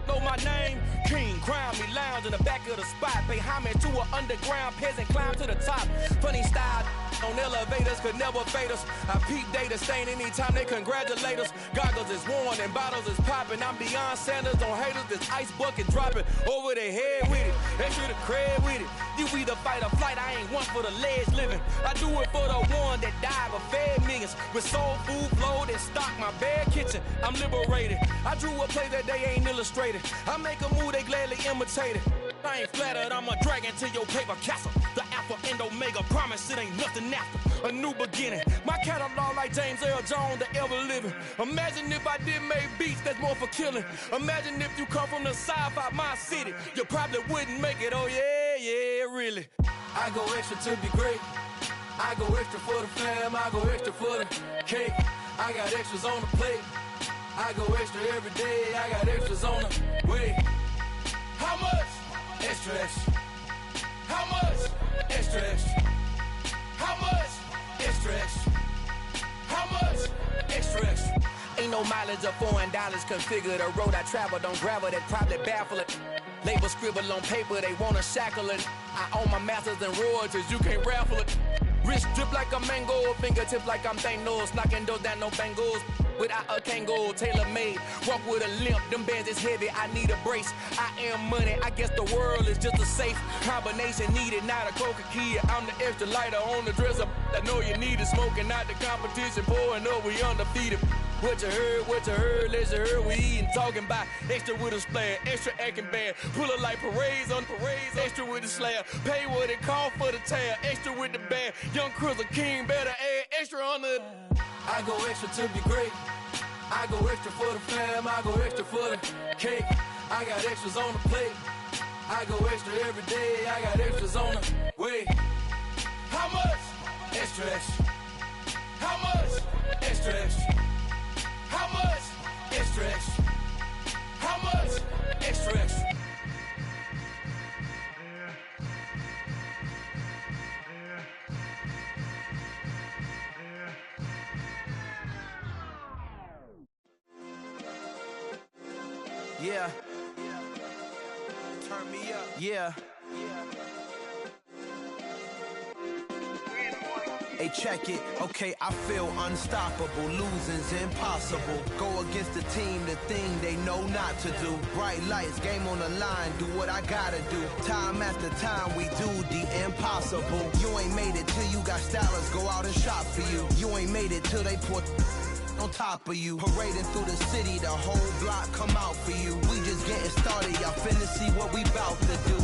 know my name. King, crown me, lounge in the back of the spot. Pay homage to an underground peasant, climb to the top. Funny style on elevators could never fade us. I peep data stain anytime they congratulate us. Goggles is worn and bottles is popping. I'm beyond Sanders on haters, this ice bucket dropping over their head with it. Extra the cred with it. You either fight or flight, I ain't one for the ledge living. I do it for the one that died but fed millions. With soul food flowed and stocked my bad kitchen. I'm liberated. I drew a play that they ain't illustrated. I make a move, they gladly imitate it. I ain't flattered, I'm a dragon to your paper castle. The Alpha and Omega, promise it ain't nothing after. A new beginning. My catalog like James Earl Jones, the ever living. Imagine if I did make beats that's more for killing. Imagine if you come from the sci-fi my city. You probably wouldn't make it, oh yeah, really. I go extra to be great. I go extra for the fam, I go extra for the cake. I got extras on the plate. I go extra every day, I got extras on the way. How much? Extra, extra. How much? Extra, extra. How much? Extra, extra. How much? Extra, extra. Ain't no low mileage of $4 configure the road I travel. Don't gravel that probably baffle it. Label scribble on paper, they wanna shackle it. I own my masters and royalties, you can't raffle it. Wrist drip like a mango, fingertips like I'm Thanos. Knocking doors down, no bangles. Without a Kango, tailor-made. Walk with a limp, them bands is heavy, I need a brace. I am money, I guess the world is just a safe combination needed, not a coca key. I'm the extra lighter on the dresser. I know you need it, smoking out the competition, pouring up, we undefeated. What you heard, let's heard, we eating, talking about extra with a splash, extra acting bad. Pull it like parades on parades, extra with the slab. Pay what it cost for the tab, extra with the band. Young Chris a king, better add extra on the. I go extra to be great. I go extra for the fam, I go extra for the cake. I got extras on the plate. I go extra every day, I got extras on the way. How much? Extra, extra. How much? Extra, extra. How much? Extra, extra. How much? Extra, extra. Yeah. Turn me up. Yeah. Hey, check it. Okay, I feel unstoppable. Losing's impossible. Go against the team, the thing they know not to do. Bright lights, game on the line. Do what I gotta do. Time after time, we do the impossible. You ain't made it till you got stylers go out and shop for you. You ain't made it till they put on top of you. Parading through the city, the whole block come out for you. We just getting started, y'all finna see what we bout to do.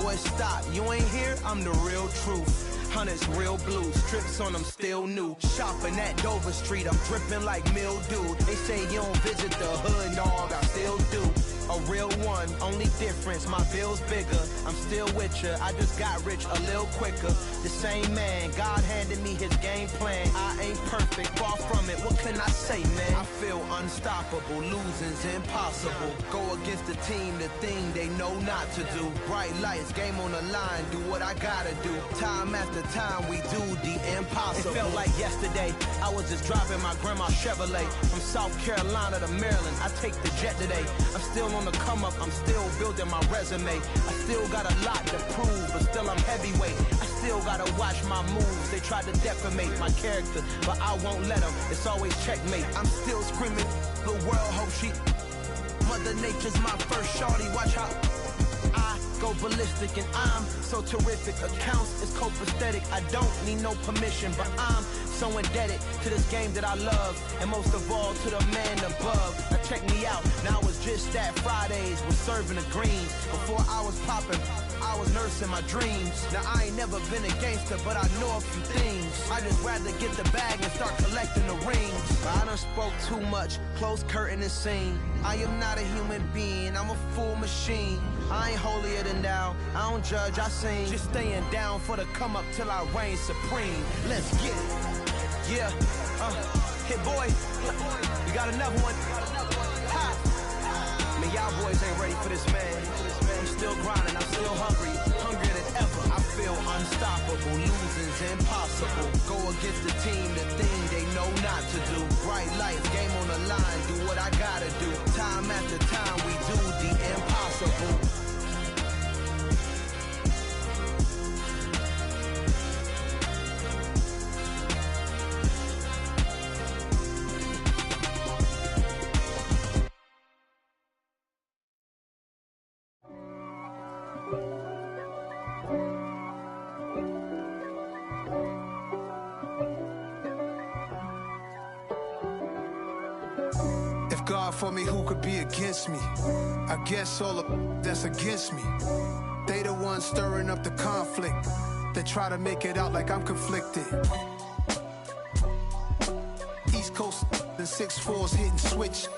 Boy, stop, you ain't here, I'm the real truth. Hunters, real blue, strips on them still new. Shopping at Dover Street, I'm dripping like mildew. They say you don't visit the hood, dog, I still do. A real one, only difference, my bill's bigger. I'm still with ya, I just got rich a little quicker. The same man, God handed me his game plan. I ain't perfect, far from it, what can I say, man? I feel unstoppable, losing's impossible. Go against the team, the thing they know not to do. Bright lights, game on the line, do what I gotta do. Time after time, we do the impossible. It felt like yesterday, I was just driving my grandma's Chevrolet. From South Carolina to Maryland, I take the jet today. I'm still on the come up, I'm still building my resume. I still got a lot to prove, but still I'm heavyweight. I still gotta watch my moves. They tried to defamate my character, but I won't let them. It's always checkmate. I'm still screaming, the world hope she. Mother Nature's my first shorty, watch how I go ballistic and I'm so terrific. Accounts is copacetic, I don't need no permission, but I'm so indebted to this game that I love, and most of all to the man above. Now check me out, now it's just that Fridays was serving the greens. Before I was popping, I was nursing my dreams. Now I ain't never been a gangster, but I know a few things. I just rather get the bag and start collecting the rings. I done spoke too much, close curtain and scene. I am not a human being, I'm a full machine. I ain't holier than thou, I don't judge, I sing. Just staying down for the come up till I reign supreme. Let's get it. Yeah, hit boy, we got another one. Ha! Man, y'all boys ain't ready for this, man. I'm still grinding, I'm still hungry, hungrier than ever. I feel unstoppable, losing's impossible. Go against the team, the thing they know not to do. Bright lights, game on the line, do what I gotta do. Time after time, we do the impossible. God for me, who could be against me? I guess all of that's against me. They the ones stirring up the conflict. They try to make it out like I'm conflicted. East Coast and 6'4's hitting switch.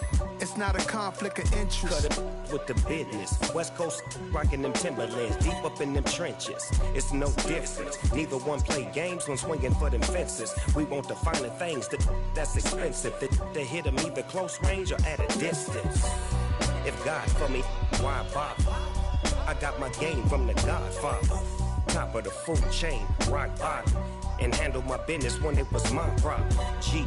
It's not a conflict of interest. Cut it with the business. West Coast rocking them Timberlands, deep up in them trenches. It's no difference. Neither one play games when swinging for them fences. We want the finer things that's expensive. They hit them either close range or at a distance. If God for me, why bother? I got my game from the Godfather. Top of the food chain, rock bottom. And handle my business when it was my problem. G.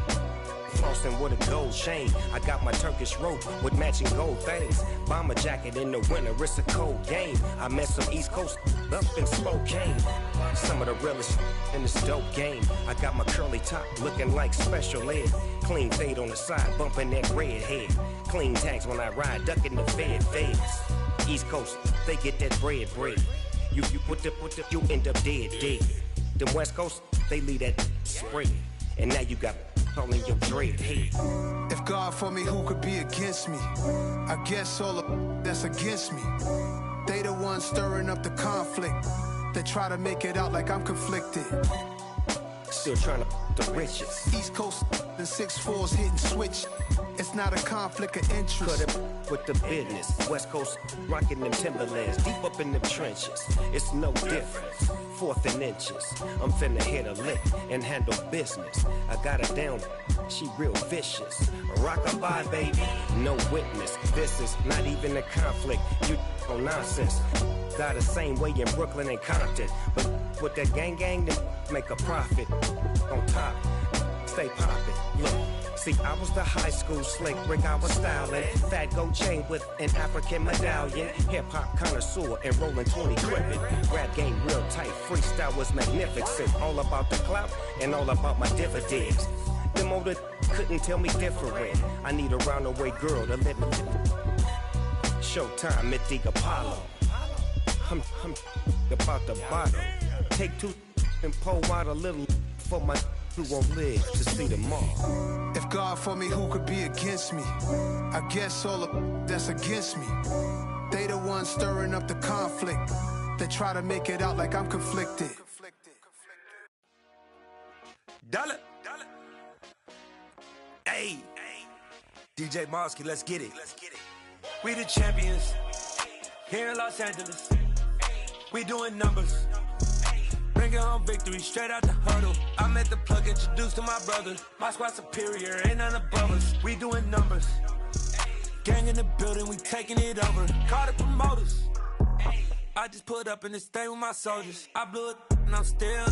flossing with a gold chain. I got my Turkish rope with matching gold things. Bomber jacket in the winter, it's a cold game. I met some East Coast up in Spokane. Some of the realest in this dope game. I got my curly top looking like special ed. Clean fade on the side, bumping that red head. Clean tags when I ride, ducking the feds. East Coast, they get that bread. You you end up dead. The West Coast, they leave that spread. And now you got all in your dread head. If God for me, who could be against me? I guess all the that's against me. They the ones stirring up the conflict. They try to make it out like I'm conflicted. Still trying to the riches. East Coast and 6'4's hitting switch. It's not a conflict of interest. Cut it with the business. West Coast rocking them Timberlands, deep up in them trenches. It's no difference. 4th and inches. I'm finna hit a lick and handle business. I got her down, she real vicious. Rock-a-bye, baby, no witness. This is not even a conflict. You on nonsense. Got the same way in Brooklyn and Compton, but with that gang, then make a profit. On top, stay poppin'. Look. See, I was the high school slick Rick, I was styling. Fat gold chain with an African medallion. Hip-hop connoisseur and rolling 20 gripping. Rap game real tight, freestyle was magnificent. All about the clout and all about my dividends. Them older couldn't tell me different. I need a round-away girl to live it. Showtime at the Apollo. I'm about the bottom. Take 2 and pour out a little for my who won't live to see tomorrow. If God for me, who could be against me? I guess all the that's against me. They the ones stirring up the conflict. They try to make it out like I'm conflicted. Dollar. Hey. DJ Mosky, let's get it. We the champions. Here in Los Angeles. We doing numbers. Bringing home victory straight out the huddle. I met the plug, introduced to my brother. My squad superior, ain't none above us. We doing numbers. Gang in the building, we taking it over. Call the promoters. I just put up in this thing with my soldiers. I blew it and I'm still.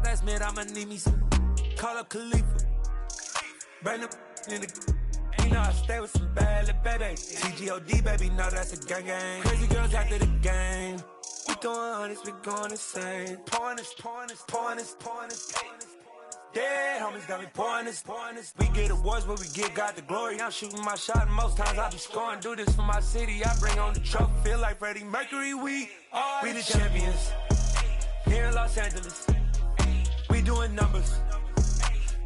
Last minute, I'ma need me some. Call up Khalifa. Bring the in the. You know I stay with some bad little baby. TGOD, baby, no, that's a gang. Crazy girls after the game. We doing honest, we going insane. Pouring this. Dead homies got me pouring this. We get awards, but we get God the glory. I'm shooting my shot, and most times I be scoring. Do this for my city, I bring on the trophy. Feel like Freddie Mercury, we the champions. Here in Los Angeles, we doing numbers.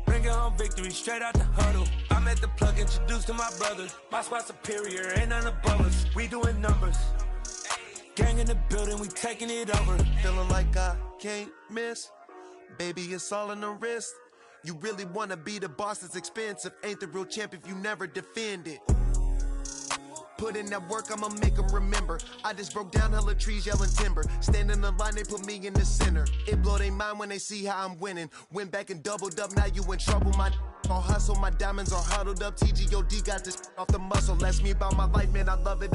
Bringing home victory straight out the huddle. I met the plug, introduced to my brother. My squad superior, ain't none above us. We doing numbers. Gang in the building, we taking it over. Feeling like I can't miss. Baby, it's all in the wrist. You really wanna be the boss, it's expensive. Ain't the real champ if you never defend it. Put in that work, I'ma make them remember. I just broke down hella trees, yelling timber. Stand in the line, they put me in the center. It blow their mind when they see how I'm winning. Went back and doubled up, now you in trouble. My all hustle, my diamonds are huddled up. TGOD got this off the muscle. Ask me about my life, man, I love it.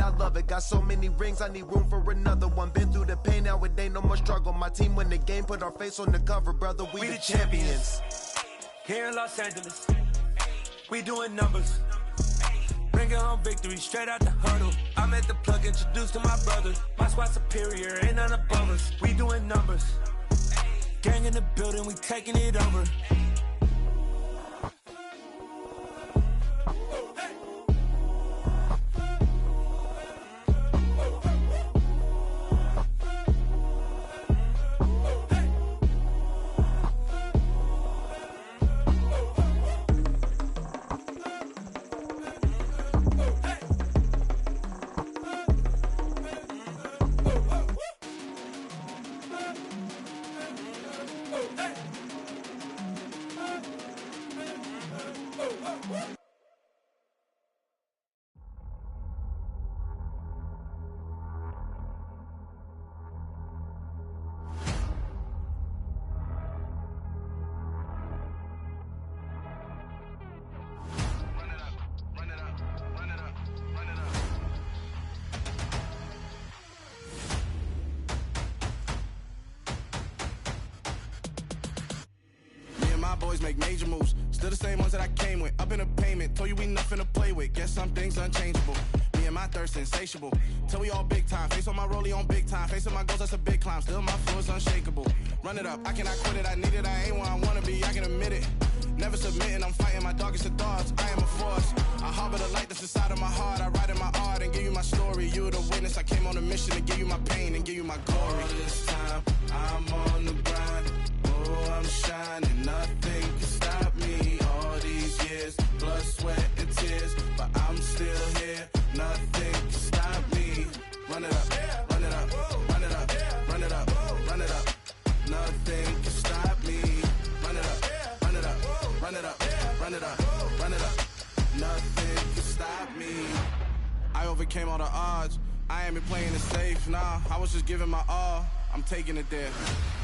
Got so many rings, I need room for another one. Been through the pain, now it ain't no more struggle. My team win the game, put our face on the cover, brother. We the champions. Here in Los Angeles, we doing numbers. Bringing home victory straight out the huddle. I met the plug, introduced to my brother. My squad superior, ain't none above us. We doing numbers. Gang in the building, we taking it over. Boys make major moves. Still the same ones that I came with. Up in a payment, told you we nothing to play with. Guess some things unchangeable. Me and my thirst insatiable. Till we all big time. Face on my rollie on big time. Facing my goals, that's a big climb. Still my flow is unshakable. Run it up, I cannot quit it. I need it, I ain't where I wanna be, I can admit it. Never submitting, I'm fighting my darkest of thoughts. I am a force. I harbor the light that's inside of my heart. I write in my art and give you my story. You're the witness. I came on a mission to give you my pain and give you my glory. All this time, I'm on the grind. Oh, I'm shining. Nothing can stop me. All these years, blood, sweat, and tears. But I'm still here. Nothing can stop me. Run it up, run it up, run it up, run it up, run it up. Nothing can stop me. Run it up, run it up, run it up, run it up, run it up. Nothing can stop me. I overcame all the odds. I ain't been playing it safe, nah. I was just giving my all. I'm taking it there.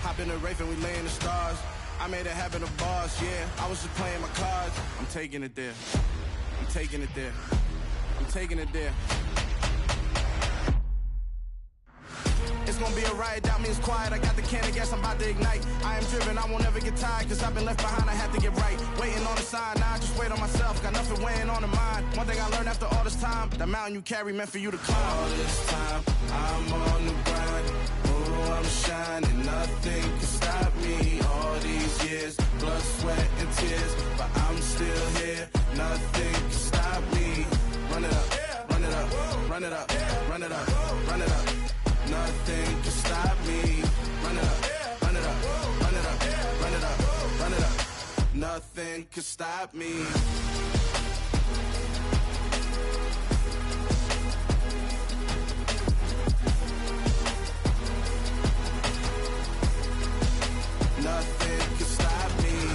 Hop in the Wraith and we lay in the stars. I made it happen to boss, yeah. I was just playing my cards. I'm taking it there. I'm taking it there. I'm taking it there. It's gonna be a riot, doubt me it's quiet. I got the can of gas, I'm about to ignite. I am driven, I won't ever get tired, cause I've been left behind, I have to get right. Waiting on the sign, now I just wait on myself. Got nothing weighing on the mind. One thing I learned after all this time, the mountain you carry meant for you to climb. All this time, I'm on the grind. Oh, I'm shining, nothing can stop me. All these years, blood, sweat, and tears. But I'm still here, nothing can stop me. Run it up, run it up, run it up, run it up, run it up. Nothing can stop me. Run it up, run it up, run it up, run it up, run it up. Nothing can stop me. Nothing can stop me.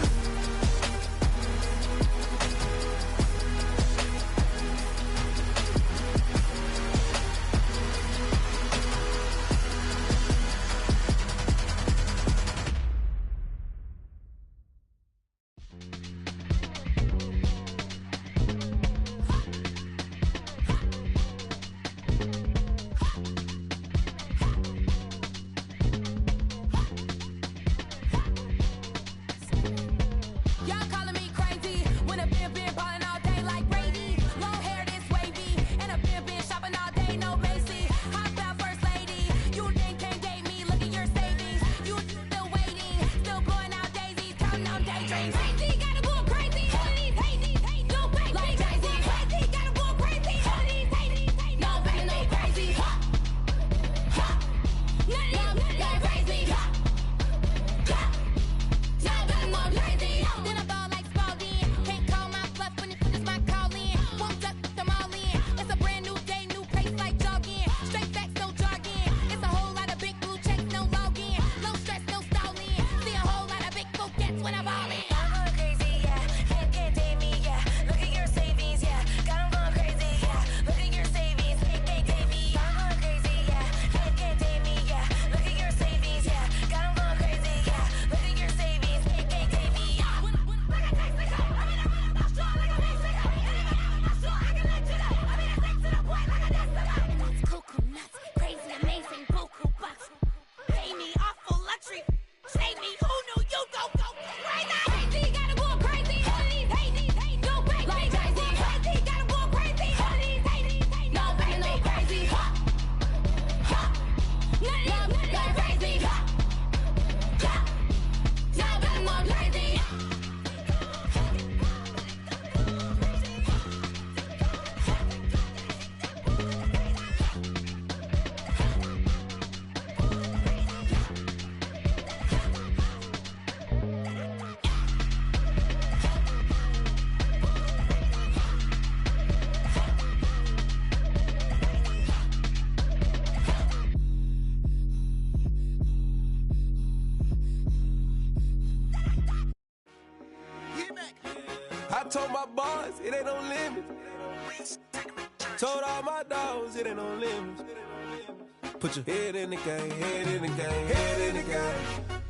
I told my boys, it ain't no limit. Told all my dogs, it ain't no limit. Put your head in the game, head in the game, head in the game.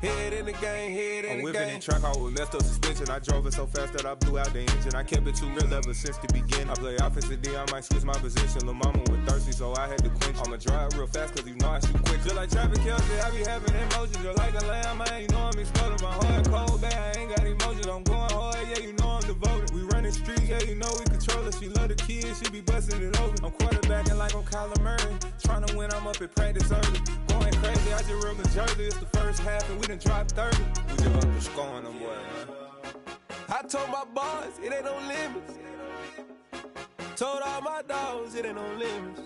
Head in the game, head in I'm the whipping game. in track out with messed up suspension. I drove it so fast that I blew out the engine. I kept it too real ever since the beginning. I play offensive D, I might switch my position. Lil' mama was thirsty, so I had to quench. I'ma drive real fast, cause you know I shoot quick. Just like traffic Kelsey, I be having emotions. Just like a lamb, man, you know I'm exploding. My heart cold, bad, I ain't got emotions. I'm going hard, yeah, you know I'm devoted. We running streets, yeah, you know we control it. She love the kids, she be busting it over. I'm quarterbacking like I'm Kyler Murray. Trying to win, I'm up at practice early. Going crazy, I just real the jersey. It's the first half, and we done dropped 30. We just up to scoring them, boy, man. I told my boys, it ain't no limits. Told all my dogs, it ain't no limits.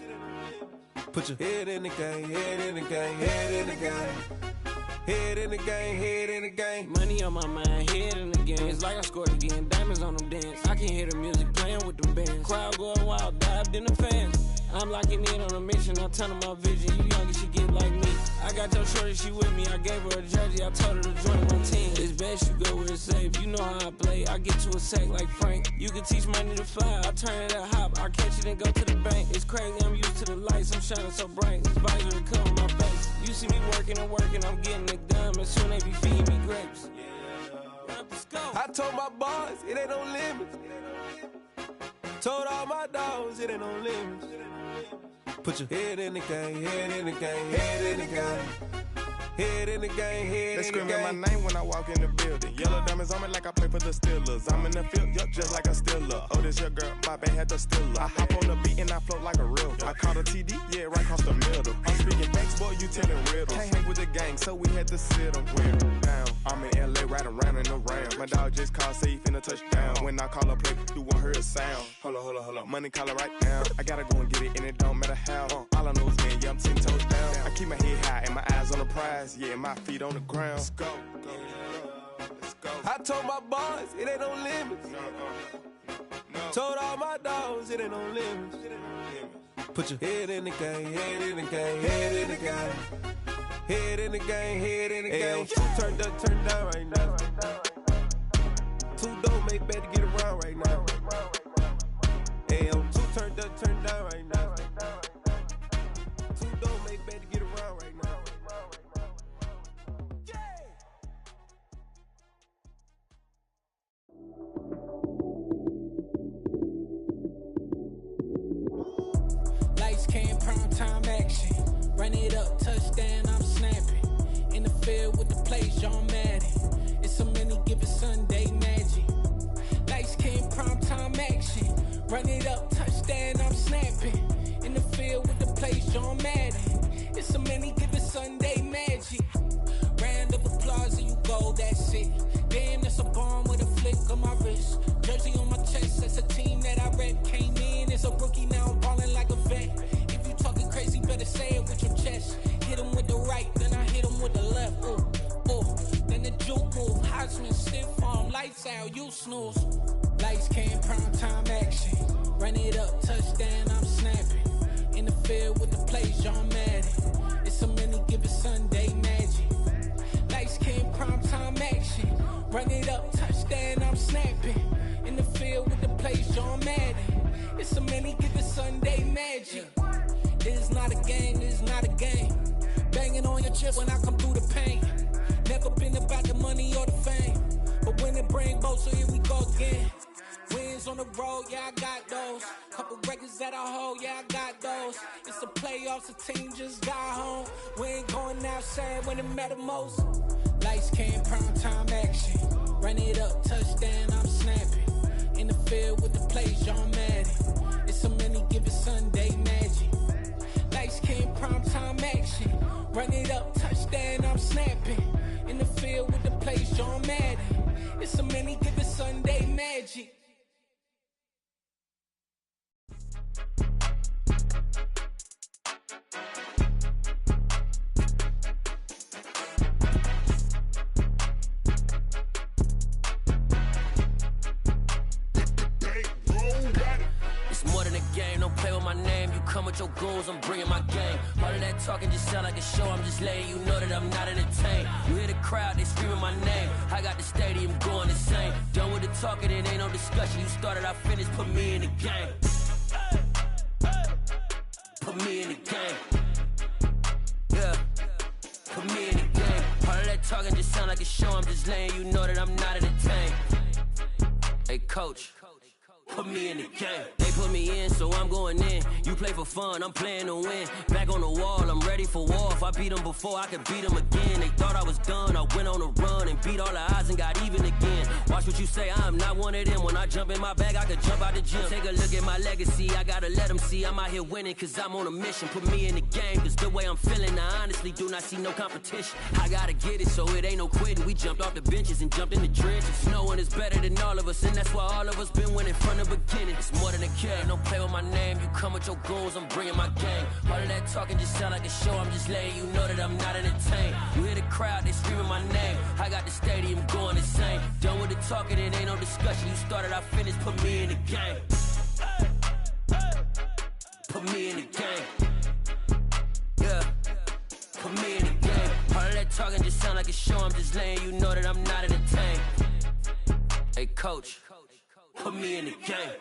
Put your head in the game, head in the game, head in the game. Head in the game, head in the game. Money on my mind, head in the game. It's like I scored again, diamonds on them dance. I can hear the music playing with them bands. Crowd going wild, dived in the fans. I'm locking in on a mission, I tell them my vision. You young, you should get like me. I got your shorty, she with me. I gave her a jersey, I told her to join my team. It's best you go where it's safe. You know how I play. I get to a sack like Frank. You can teach money to fly. I turn it a hop. I catch it and go to the bank. It's crazy, I'm used to the lights. I'm shining so bright. This visor will cover my face. You see me working and working. I'm getting it done. And soon they be feeding me grapes. Let's go. I told my boys, it ain't no limits. Told all my dogs, it ain't no limits. Put your head in the game, head in the game, head in the game. Head in the game, head They in the game. screaming my name when I walk in the building. Yellow diamonds on me like I play for the Steelers. I'm in the field, yup, just like a Steeler. Oh, this your girl, my band had the Steeler. I hop on the beat and I float like a river. I caught a TD, yeah, right across the middle. I'm speaking facts, boy, you telling riddles. Can't hang with the gang, so we had to sit them down. I'm in LA, riding around and around. My dog just called, say he finna touchdown. When I call a play, you won't hear a sound. Hold up, money calling right now. I gotta go and get it, and it don't matter how. All I know is, man, yeah, I'm 10 toes down. I keep my head high and my eyes on the prize. Yeah, my feet on the ground. Let's go. Let's go. I told my boys, it ain't no limits. Told all my dogs, it ain't no limits. Put your head in the game, head in the game, head in the game. Head in the game, head in the game. Two turned up, turned down right now. Two don't make better get around right now. Hey, I'm two turned up, turned down right now. Two don't make better get around right now. Lights came, prime time action. Run it up, touchdown, I'm snapping. In the field with the plays, John Madden. It's a many given Sunday magic. Lights came, prime time action. Run it up, touchdown, I'm snapping. In the field with the plays, John Madden. It's a many given Sunday magic. Round of applause and you go, that's it. Damn, that's a bomb with a flick on my wrist. Jersey on my chest, that's a team that I rep. Came in as a rookie, now I'm ballin' like a vet. If you talking crazy, better say it with your chest. Hit him with the right, then I hit him with the left. Ooh, ooh, then the juke move. Heisman, stiff arm, lights out, you snooze. Lights came, prime time action. Run it up, touchdown, I'm snapping. In the field with the plays, John Madden. It's a many given Sunday magic. Lights came, prime time action. Run it up, touchdown, I'm snapping. In the field with the plays, John Madden. It's a many given Sunday magic. This is not a game, this is not a game. Banging on your chest when I come through the pain. Never been about the money or the fame. But when it bring both, so here we go again. Wins on the road, yeah, I got those. Couple records that I hold, yeah, I got those. It's the playoffs, the team just got home. We ain't going outside when it matter most. Lights came, prime time action. Run it up, touchdown, I'm snapping. In the field with the plays, John Madden. It's a many given Sunday magic. Lights came, prime time action. Run it up, touchdown, I'm snapping. In the field with the plays, John Madden. It's a many given Sunday magic. Come with your goons, I'm bringing my game. All of that talking just sound like a show. I'm just letting you know that I'm not entertained. You hear the crowd, they screaming my name. I got the stadium going insane. Done with the talking, it ain't no discussion. You started, I finished, put me in the game. Put me in the game. Yeah. Put me in the game. All of that talking just sound like a show. I'm just letting you know that I'm not entertained. Hey, coach, put me in the game. They put me in, so I'm going in. You play for fun, I'm playing to win. Back on the wall, I'm ready for war. If I beat them before, I could beat them again. They thought I was done, I went on a run and beat all the odds and got even again. Watch what you say, I'm not one of them. When I jump in my bag, I could jump out the gym. Take a look at my legacy, I gotta let them see I'm out here winning, cause I'm on a mission. Put me in the game, cause the way I'm feeling, I honestly do not see no competition. I gotta get it, so it ain't no quitting. We jumped off the benches and jumped in the trenches. No one is better than all of us, and that's why all of us been winning from the beginning. It's more than a game, don't play with my name. You come with your goons, I'm bringing my game. All of that talking just sound like a show. I'm just letting you know that I'm not entertained. You hear the crowd, they screaming my name. I got the stadium going insane. Done with the talking, it ain't no discussion. You started, I finished, put me in the game. Put me in the game. Yeah, put me in the game. All of that talking just sound like a show. I'm just letting you know that I'm not entertained. Hey, coach, put me in the game.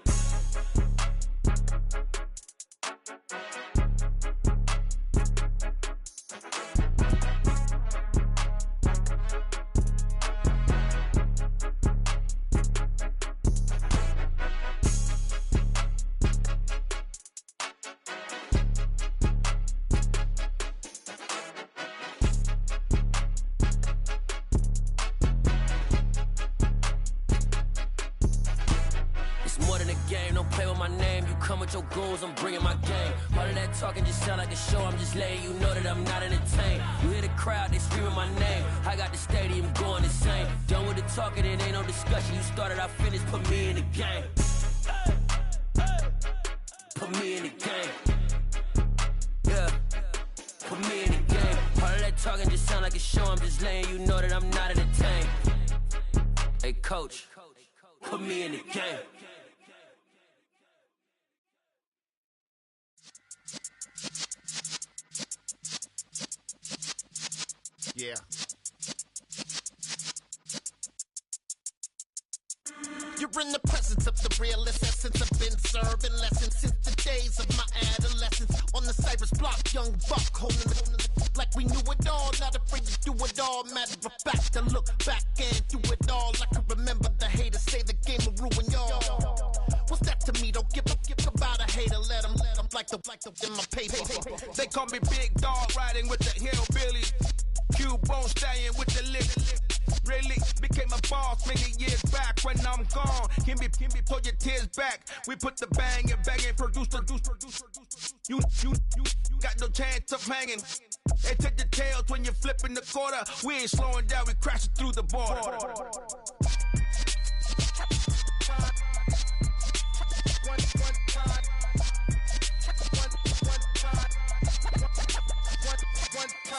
Your goons, I'm bringing my game. All of that talking just sound like a show. I'm just letting you know that I'm not entertained. You hear the crowd, they screaming my name. I got the stadium going insane. Done with the talking, it ain't no discussion. You started, I finished, put me in the game. Put me in the game. Yeah, put me in the game. All of that talking just sound like a show. I'm just letting you know that I'm not entertained. Hey, coach, put me in the game. Yeah. You're in the presence of the realest essence. I've been serving lessons since the days of my adolescence. On the Cypress block, young buck holding the like we knew it all. Not afraid to do it all. Matter of fact, to look back and do it all. I can remember the haters say the game will ruin y'all. What's that to me? Don't give about a hater. Let them like the in my paper. They call me Big Dog, riding with the hillbillies. Cubone stallion with the lip. Really became a boss many years back. When I'm gone, can be pull your tears back. We put the bang and bang and produce. You got no chance of hanging. They take the tails when you're flipping the quarter. We ain't slowing down, we crashing through the border.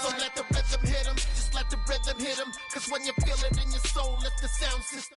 So let the rhythm hit him, just let the rhythm hit him. Cause when you feel it in your soul, let the sound system.